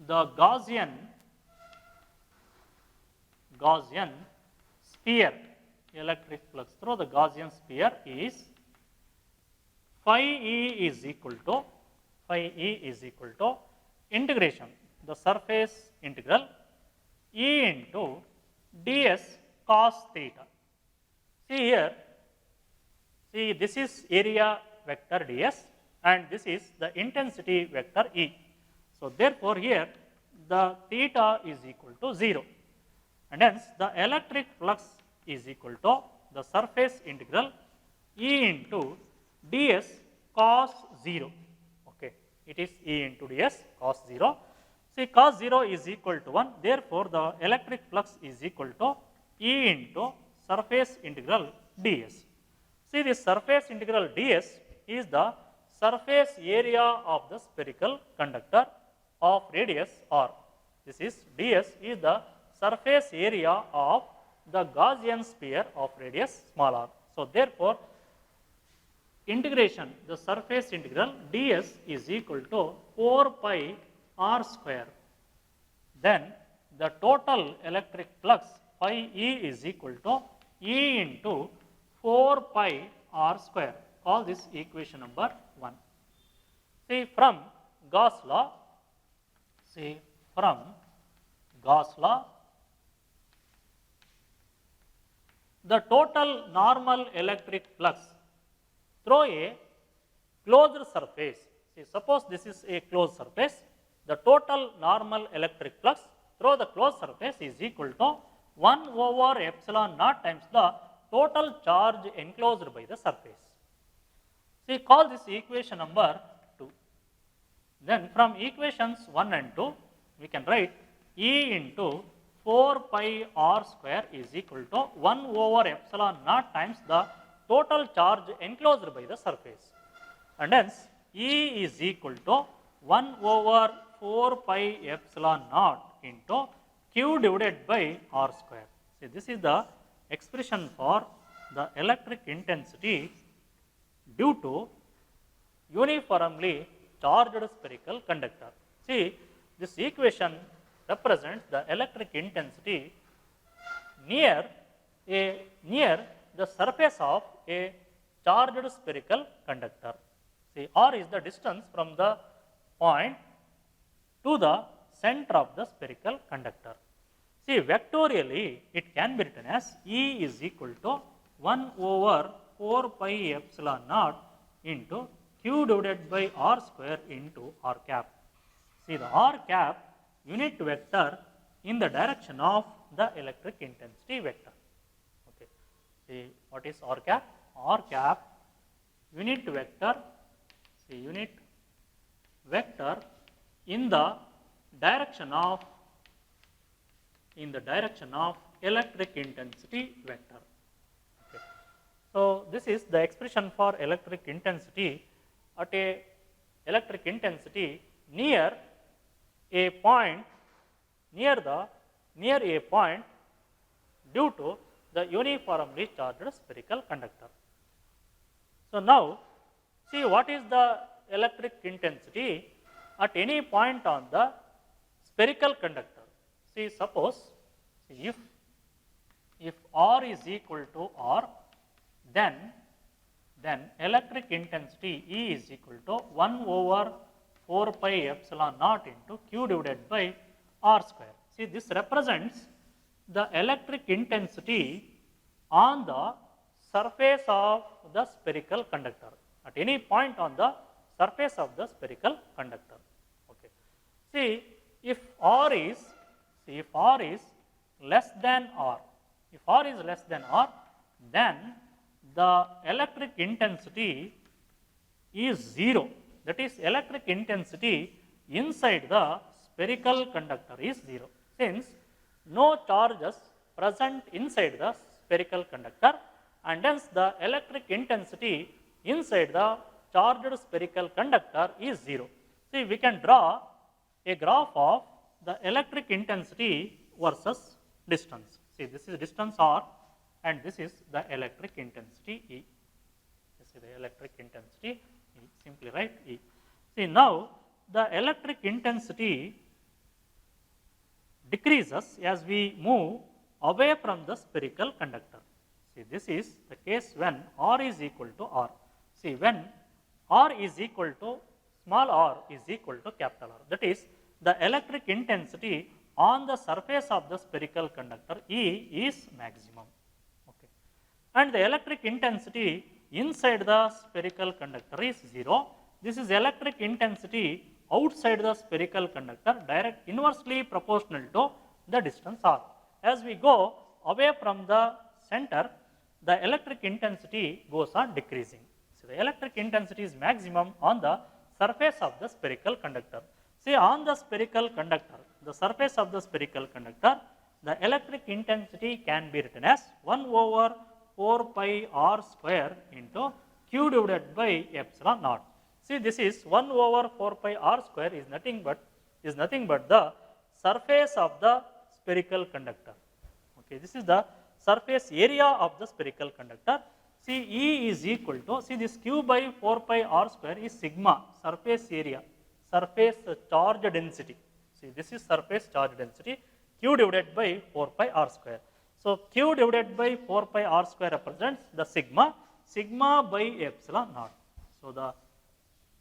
the Gaussian sphere, electric flux through the Gaussian sphere is phi e is equal to integration, the surface integral E into ds cos theta. See here, see, this is area vector ds and this is the intensity vector E. So therefore, here the theta is equal to 0, and hence the electric flux is equal to the surface integral E into ds cos 0. Okay. It is E into ds cos 0. See, cos 0 is equal to 1. Therefore, the electric flux is equal to E into surface integral ds. See, this surface integral ds is the surface area of the spherical conductor of radius r. This is ds is the surface area of the Gaussian sphere of radius small r. So therefore, integration, the surface integral ds is equal to 4 pi r square. Then the total electric flux phi E is equal to E into 4 pi r square. Call this equation number 1. See, from Gauss law, the total normal electric flux through a closed surface. See, suppose this is a closed surface, the total normal electric flux through the closed surface is equal to 1 over epsilon naught times the total charge enclosed by the surface. See, call this equation number 2. Then from equations 1 and 2, we can write E into 4 pi r square is equal to 1 over epsilon naught times the total charge enclosed by the surface. And hence, E is equal to 1 over 4 pi epsilon naught into q divided by r square. See, this is the expression for the electric intensity due to uniformly charged spherical conductor. See, this equation represents the electric intensity near the surface of a charged spherical conductor. See, r is the distance from the point to the center of the spherical conductor. See, vectorially it can be written as E is equal to 1 over 4 pi epsilon naught into q divided by r square into r cap. See, the r cap unit vector in the direction of the electric intensity vector. Okay. See, what is r cap? R cap unit vector, see, unit vector in the direction of electric intensity vector. Okay. So this is the expression for electric intensity at a electric intensity near a point near a point due to the uniformly charged spherical conductor. So now see what is the electric intensity at any point on the spherical conductor. See, suppose if R is equal to R, then electric intensity E is equal to 1 over 4 pi epsilon naught into Q divided by R square. See, this represents the electric intensity on the surface of the spherical conductor at any point on the surface of the spherical conductor. Okay. See, if R is less than R, then the electric intensity is 0. That is, electric intensity inside the spherical conductor is 0, since no charges present inside the spherical conductor, and hence the electric intensity inside the charged spherical conductor is 0. See, we can draw a graph of the electric intensity versus distance. See, this is distance R and this is the electric intensity E. This is the electric intensity E. Simply write E. See, now the electric intensity decreases as we move away from the spherical conductor. See, this is the case when R is equal to R. See, when R is equal to small r is equal to capital R. That is, the electric intensity on the surface of the spherical conductor E is maximum. Okay. And the electric intensity inside the spherical conductor is 0. This is electric intensity outside the spherical conductor inversely proportional to the distance r. As we go away from the center, the electric intensity goes on decreasing. So, the electric intensity is maximum on the surface of the spherical conductor. See, on the spherical conductor, the surface of the spherical conductor, the electric intensity can be written as 1 over 4 pi r square into Q divided by epsilon naught. See, this is 1 over 4 pi r square is nothing but the surface of the spherical conductor. Okay, this is the surface area of the spherical conductor. See, E is equal to, see, this Q by 4 pi r square is sigma, surface area, surface charge density. See, this is surface charge density, Q divided by 4 pi r square. So, Q divided by 4 pi r square represents the sigma by epsilon naught. So, the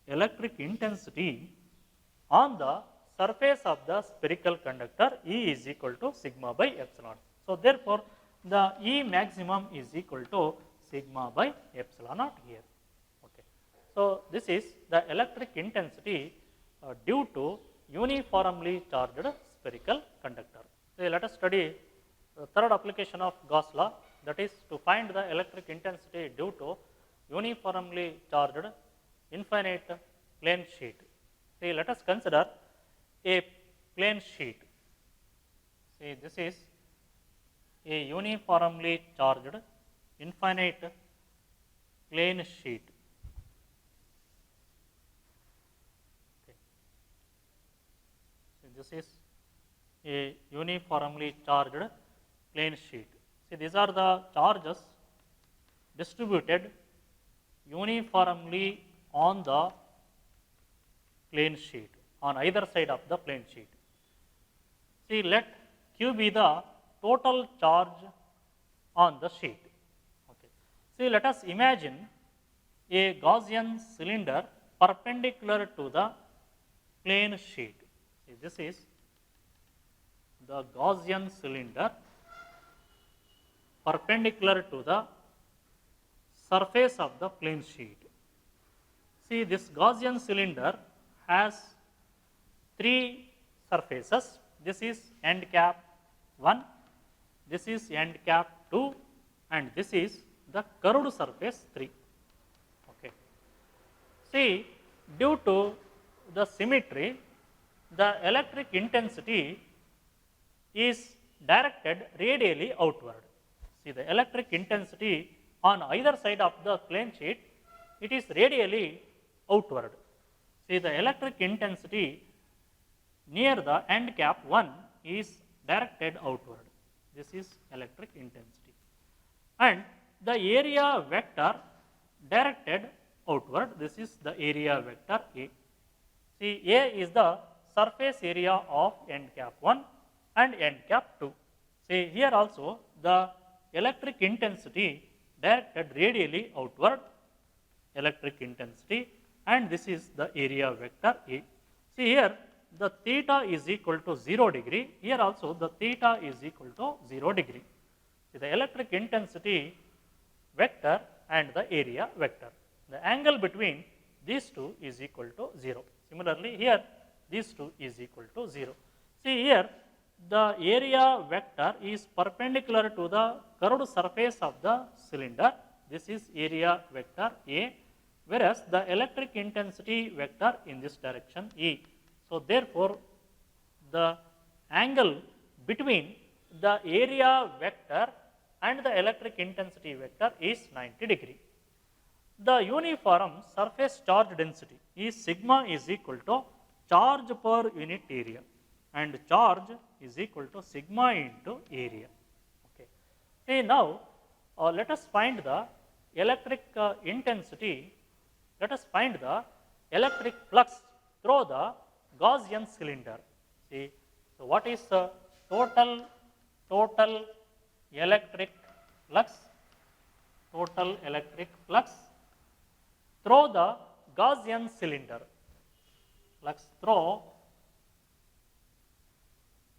electric intensity on the surface of the spherical conductor E is equal to sigma by epsilon. So, therefore, the E maximum is equal to sigma by epsilon naught here. Okay. So, this is the electric intensity due to uniformly charged spherical conductor. So, let us study the third application of Gauss law, that is to find the electric intensity due to uniformly charged infinite plane sheet. See, let us consider a plane sheet. See, this is a uniformly charged infinite plane sheet. Okay. So, this is a uniformly charged plane sheet. See, these are the charges distributed uniformly on the plane sheet, on either side of the plane sheet. See, let Q be the total charge on the sheet. Okay. See, let us imagine a Gaussian cylinder perpendicular to the plane sheet. See, this is the Gaussian cylinder perpendicular to the surface of the plane sheet. See, this Gaussian cylinder has three surfaces. This is end cap 1, this is end cap 2, and this is the curved surface 3. Okay. See, due to the symmetry, the electric intensity is directed radially outward. See, the electric intensity on either side of the plane sheet, it is radially outward. See, the electric intensity near the end cap 1 is directed outward. This is electric intensity. And the area vector directed outward, this is the area vector A. See, A is the surface area of end cap 1 and end cap 2. See, here also the electric intensity directed radially outward, electric intensity, and this is the area vector A. See, here the theta is equal to 0 degree, here also the theta is equal to 0 degree. See, the electric intensity vector and the area vector. The angle between these two is equal to 0. Similarly, here these two is equal to 0. See, here the area vector is perpendicular to the curved surface of the cylinder. This is area vector A, whereas the electric intensity vector in this direction E. So, therefore, the angle between the area vector and the electric intensity vector is 90 degree. The uniform surface charge density is sigma is equal to charge per unit area, and charge is equal to sigma into area. Okay. See, now let us find the electric intensity, let us find the electric flux through the Gaussian cylinder. See, so what is the total electric flux, total electric flux through the Gaussian cylinder, flux through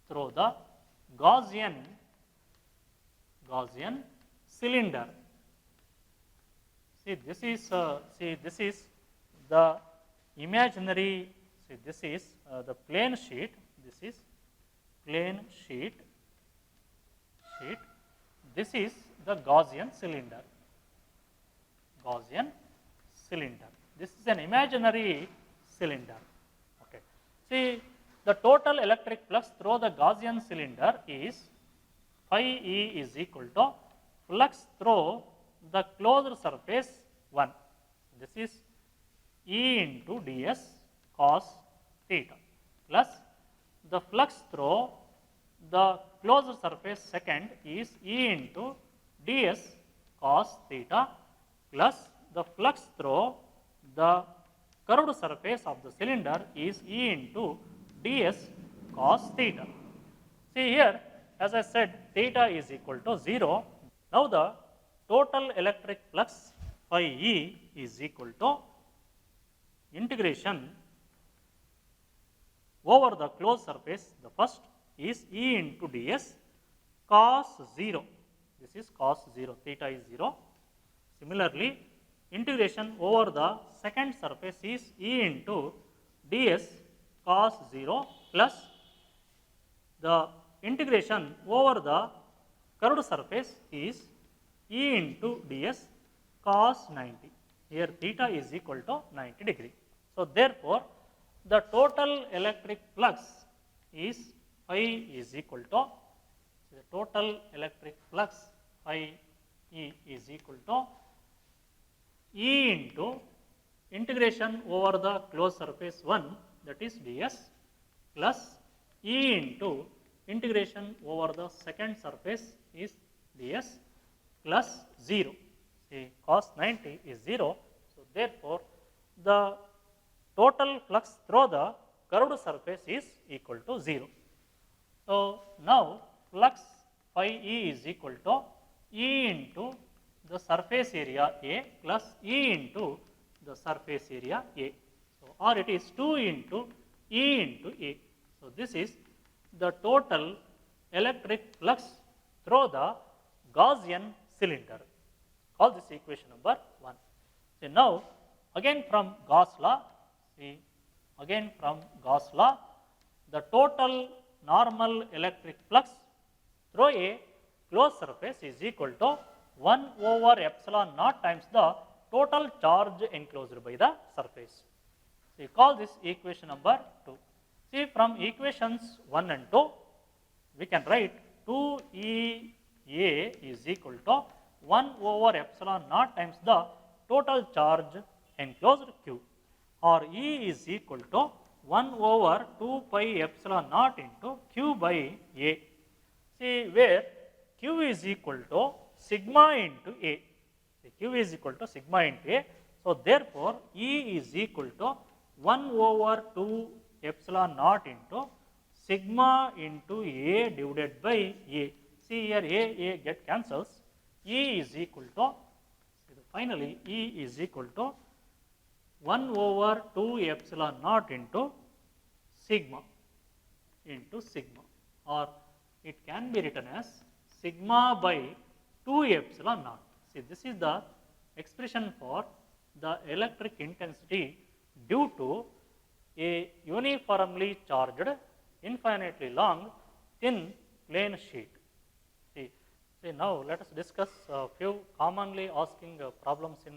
the Gaussian cylinder. See, this is the imaginary. See, this is the plane sheet. This is plane sheet. This is the Gaussian cylinder. Gaussian cylinder. This is an imaginary cylinder. Okay. See, the total electric flux through the Gaussian cylinder is phi E is equal to flux through the closed surface 1. This is E into ds cos theta plus the flux through the closed surface second is E into ds cos theta plus the flux through the curved surface of the cylinder is E into ds cos theta. See, here, as I said, theta is equal to 0. Now, the total electric flux phi E is equal to integration over the closed surface. The first is E into ds cos 0. This is cos 0, theta is 0. Similarly, integration over the second surface is E into ds cos 0 plus the integration over the curved surface is E into ds cos 90. Here theta is equal to 90 degree. So, therefore, the total electric flux is phi is equal to the total electric flux phi E is equal to E into integration over the closed surface 1, that is ds, plus E into integration over the second surface is ds plus 0. See, cos 90 is 0. So, therefore, the total flux through the curved surface is equal to 0. So, now flux phi E is equal to E into the surface area A plus E into the surface area A. So, or it is 2 into E into A. So, this is the total electric flux through the Gaussian cylinder. Call this equation number 1. So, now again from Gauss law, see, again from Gauss law, the total normal electric flux through a closed surface is equal to 1 over epsilon naught times the total charge enclosed by the surface. So, call this equation number 2. See, from equations 1 and 2, we can write 2EA is equal to 1 over epsilon naught times the total charge enclosed Q. or E is equal to 1 over 2 pi epsilon naught into Q by A. See, where Q is equal to sigma into A. See, Q is equal to sigma into A. So, therefore, E is equal to 1 over 2 epsilon naught into sigma into A divided by A. See here, A get cancels. E is equal to, finally, E is equal to 1 over 2 epsilon naught into sigma or it can be written as sigma by 2 epsilon naught. See, this is the expression for the electric intensity due to a uniformly charged, infinitely long, thin plane sheet. See now let us discuss a few commonly asking problems in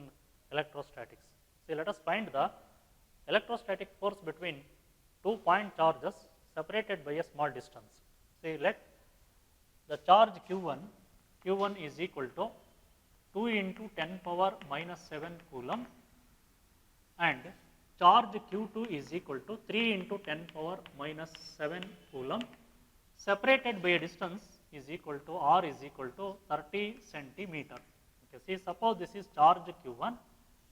electrostatics. See, let us find the electrostatic force between 2 point charges separated by a small distance. See, let the charge Q1 is equal to 2 into 10 power minus 7 coulomb and charge Q2 is equal to 3 into 10 power minus 7 coulomb separated by a distance is equal to R is equal to 30 centimeter. Okay, see, suppose this is charge Q1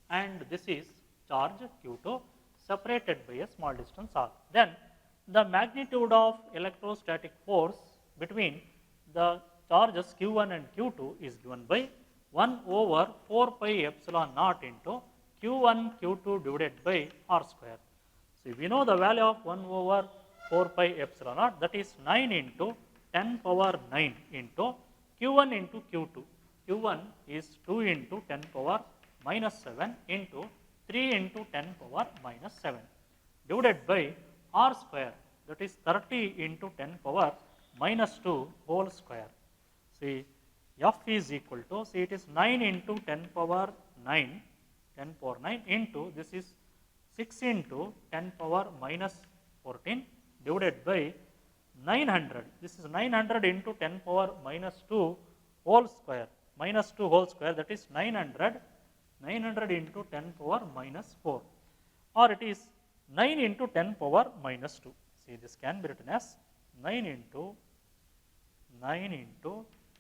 and this is charge Q2 separated by a small distance R. Then the magnitude of electrostatic force between the charges Q1 and Q2 is given by 1 over 4 pi epsilon naught into Q1 Q2 divided by R square. See, we know the value of 1 over 4 pi epsilon naught, that is 9 into 10 power 9 into Q1 into Q2. Q1 is 2 into 10 power minus 7 into 3 into 10 power minus 7 divided by R square, that is 30 into 10 power minus 2 whole square. See, F is equal to, see, it is 9 into 10 power 9 into, this is 6 into 10 power minus 14 divided by 900. This is 900 into 10 power minus 2 whole square, that is 900 into 10 power minus 4, or it is 9 into 10 power minus 2. See, this can be written as 9 into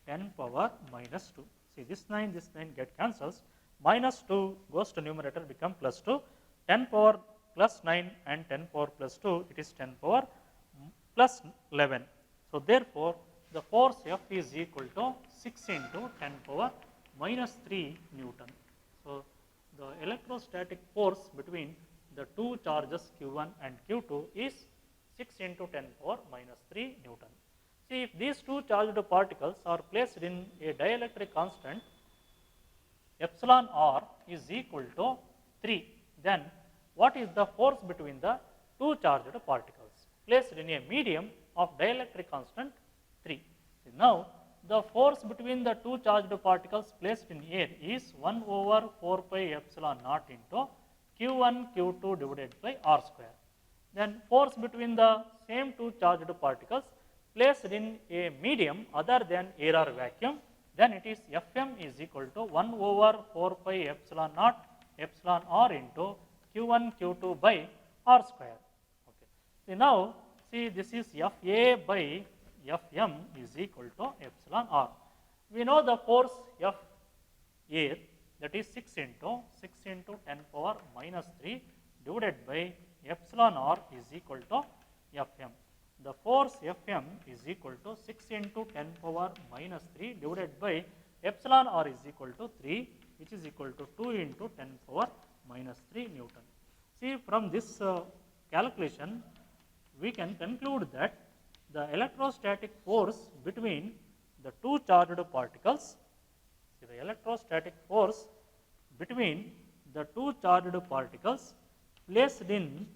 10 power minus 2. See, this 9 get cancels. Minus 2 goes to numerator, become plus 2. 10 power plus 9 and 10 power plus 2, it is 10 power plus 11. So, therefore, the force F is equal to 6 into 10 power minus 3 Newton. So, the electrostatic force between the two charges Q1 and Q2 is 6 into 10 power minus 3 Newton. See, if these two charged particles are placed in a dielectric constant epsilon r is equal to 3, then what is the force between the two charged particles placed in a medium of dielectric constant 3? See, now, the force between the two charged particles placed in air is 1 over 4 pi epsilon naught into Q1 Q2 divided by R square. Then force between the same two charged particles placed in a medium other than air or vacuum, then it is Fm is equal to 1 over 4 pi epsilon naught epsilon r into Q1 Q2 by R square. Okay. See, now, see, this is Fa by Fm is equal to epsilon r. We know the force F air, that is 6 into 10 power minus 3 divided by epsilon r is equal to Fm. The force Fm is equal to 6 into 10 power minus 3 divided by epsilon r is equal to 3, which is equal to 2 into 10 power minus 3 Newton. See, from this calculation, we can conclude that the electrostatic force between the two charged particles, see, the electrostatic force between the two charged particles placed in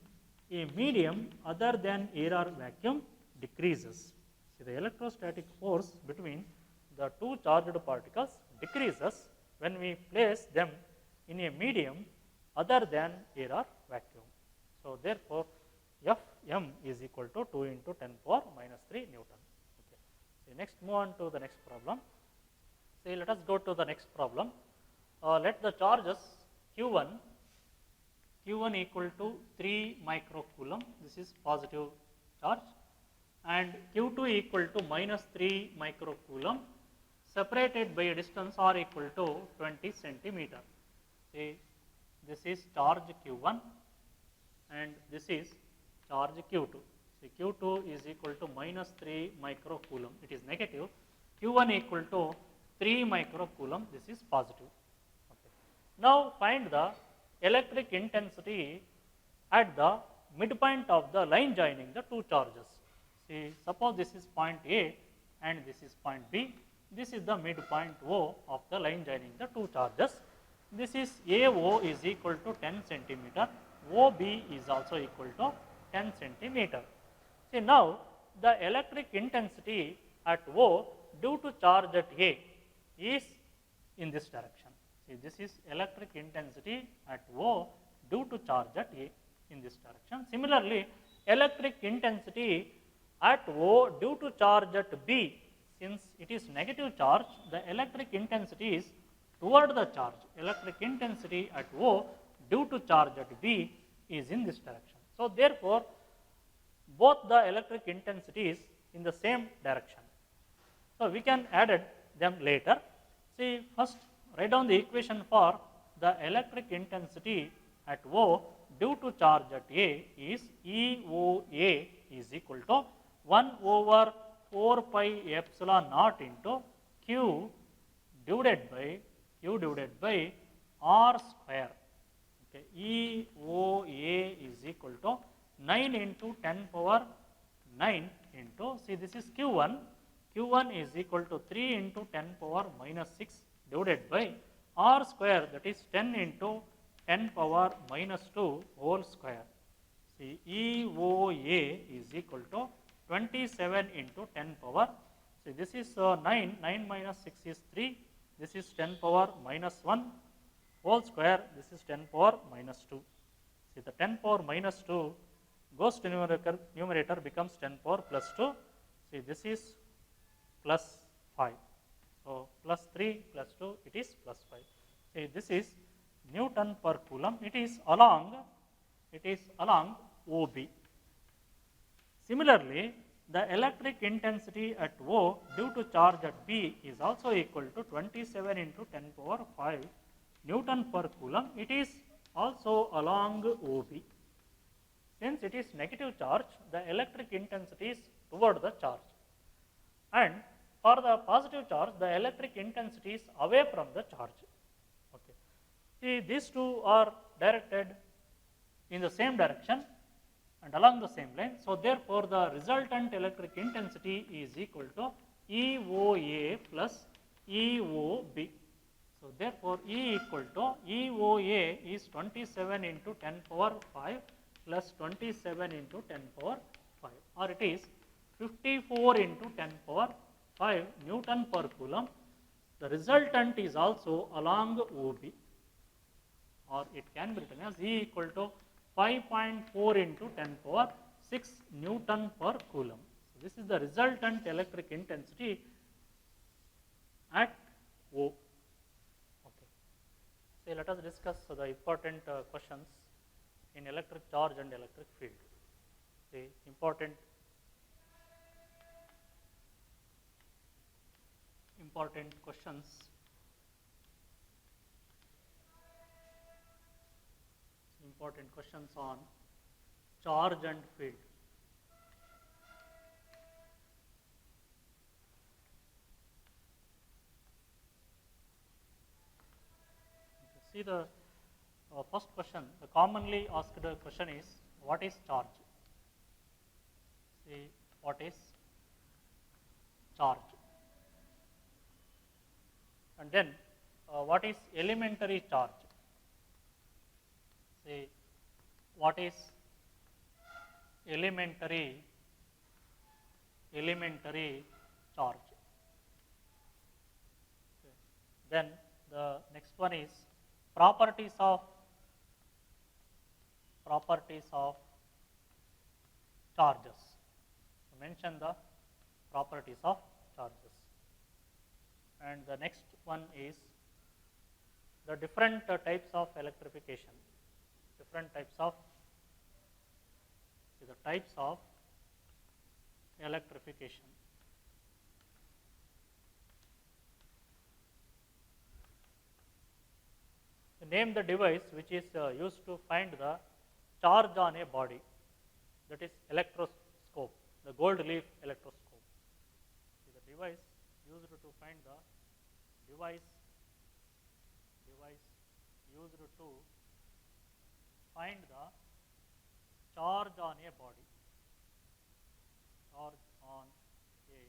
a medium other than air or vacuum decreases. See, the electrostatic force between the two charged particles decreases when we place them in a medium other than air or vacuum. So, therefore, Fm is equal to 2 into 10 power minus 3 Newton. Okay. So, next move on to the next problem. See, let us go to the next problem. Let the charges Q1 Q1 equal to 3 microcoulomb, this is positive charge, and Q2 equal to minus 3 microcoulomb separated by a distance r equal to 20 centimeter. See, this is charge Q1 and this is charge Q2. See, Q2 is equal to minus 3 microcoulomb, it is negative. Q1 equal to 3 microcoulomb, this is positive. Okay. Now find the electric intensity at the midpoint of the line joining the two charges. See, suppose this is point A and this is point B. This is the midpoint O of the line joining the two charges. This is AO is equal to 10 centimeter. OB is also equal to 10 centimeter. See, now the electric intensity at O due to charge at A is in this direction. See, this is electric intensity at O due to charge at A in this direction. Similarly, electric intensity at O due to charge at B, since it is negative charge, the electric intensity is toward the charge. Electric intensity at O due to charge at B is in this direction. So, therefore, both the electric intensities in the same direction. So, we can add them later. See, first write down the equation for the electric intensity at O due to charge at A is EOA is equal to 1 over 4 pi epsilon naught into Q divided by R square. Okay. EOA is equal to 9 into 10 power 9 into, see, this is Q1. Q1 is equal to 3 into 10 power minus 6 divided by R square, that is 10 into 10 power minus 2 whole square. See, EOA is equal to 27 into 10 power. See, this is 9 minus 6 is 3. This is 10 power minus 1 whole square. This is 10 power minus 2. See, the 10 power minus 2 goes to numerator becomes 10 power plus 2. See, this is plus 5. So, plus 3 plus 2, it is plus 5. See, this is Newton per coulomb. It is along OB. Similarly, the electric intensity at O due to charge at B is also equal to 27 into 10 power 5 Newton per coulomb. It is also along OB. Since it is negative charge, the electric intensity is toward the charge. And for the positive charge, the electric intensity is away from the charge. Okay. See, these two are directed in the same direction and along the same line. So, therefore, the resultant electric intensity is equal to EOA plus EOB. So, therefore, E equal to EOA is 27 into 10 power 5 plus 27 into 10 power 5, or it is 54 into 10 power 5 Newton per coulomb. The resultant is also along OB, or it can be written as E equal to 5.4 into 10 power 6 Newton per coulomb. So, this is the resultant electric intensity at O. Okay. So, let us discuss the important questions in electric charge and electric field. The important questions. Important questions on charge and field. See, the first question, the commonly asked question is, what is charge? See, what is charge? And then, what is elementary charge? See, what is elementary charge? Okay. Then the next one is properties of charges. Mention the properties of charges. And the next one is the different types of electrification. different types of the types of electrification. Name the device which is used to find the charge on a body, that is electroscope, the gold leaf electroscope. The device used to find the device used to find the charge on a body, charge on a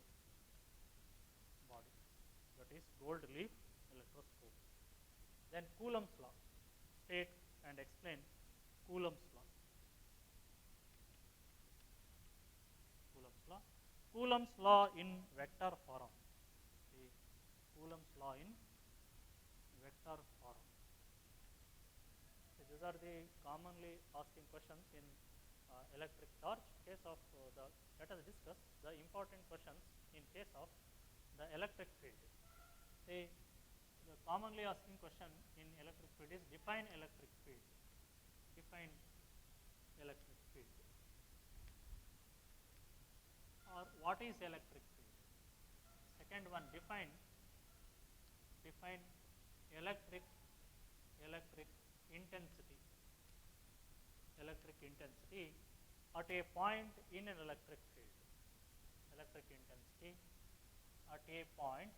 body, that is gold leaf electroscope. Then Coulomb's law, state and explain Coulomb's law. Coulomb's law. Coulomb's law in vector form. See, Coulomb's law in vector form. So these are the commonly asking questions in electric charge. Case of let us discuss the important questions in case of the electric field. See, the commonly asking question in electric field is define electric field. Define electric field. Or what is electric field? Second one, define electric intensity. Electric intensity at a point in an electric field. Electric intensity at a point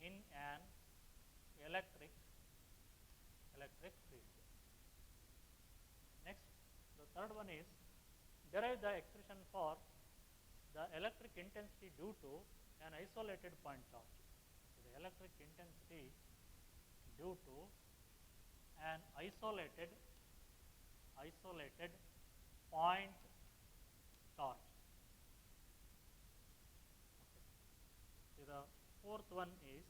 in an electric field. Next, the third one is derive the expression for the electric intensity due to an isolated point charge. So the electric intensity due to an isolated point charge. Okay. So the fourth one is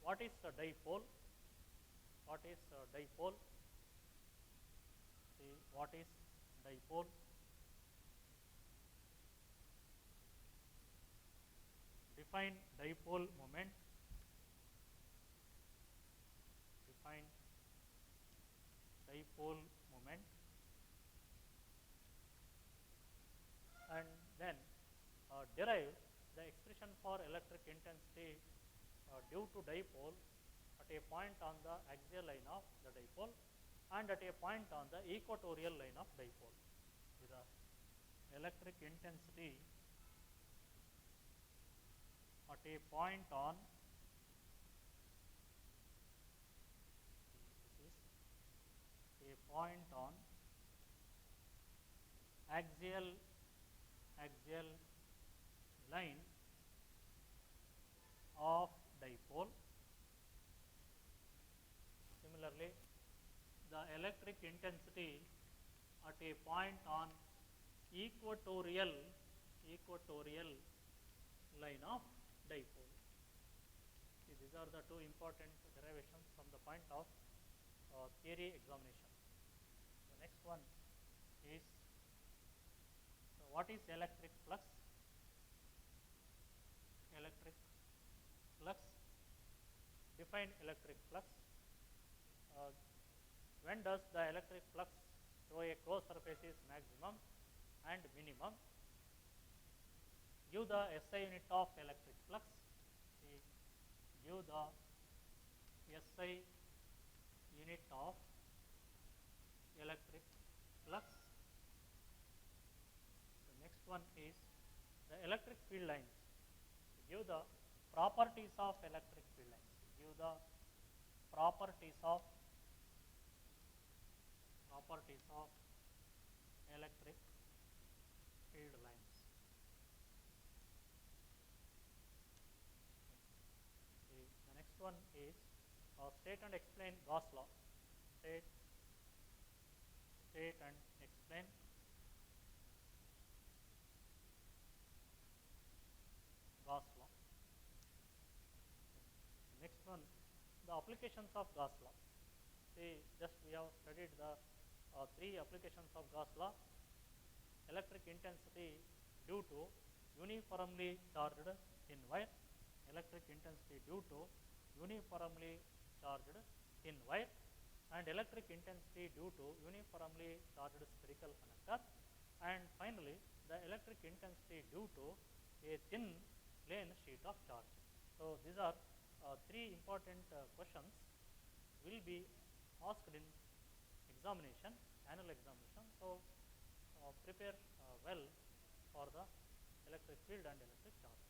what is a dipole? What is a dipole? See, what is dipole? Define dipole moment. Define dipole moment. And then derive the expression for electric intensity due to dipole at a point on the axial line of the dipole and at a point on the equatorial line of dipole. The electric intensity at a point on axial line of dipole. Similarly, the electric intensity at a point on equatorial line of dipole. See, these are the two important derivations from the point of theory examination. The next one is what is electric flux? Electric flux. Define electric flux. When does the electric flux through a closed surface is maximum and minimum? Give the SI unit of electric flux. See, give the SI unit of electric flux. The next one is the electric field lines. Give the properties of electric field lines. Give the properties of electric field lines. The next one is state and explain Gauss law. State and explain Gauss law. Next one, the applications of Gauss law. See, just we have studied the three applications of Gauss law. Electric intensity due to uniformly charged thin wire. Electric intensity due to uniformly charged thin wire, and electric intensity due to uniformly charged spherical conductor, and finally the electric intensity due to a thin plane sheet of charge. So these are three important questions will be asked in examination, annual examination. So prepare well for the electric field and electric charge.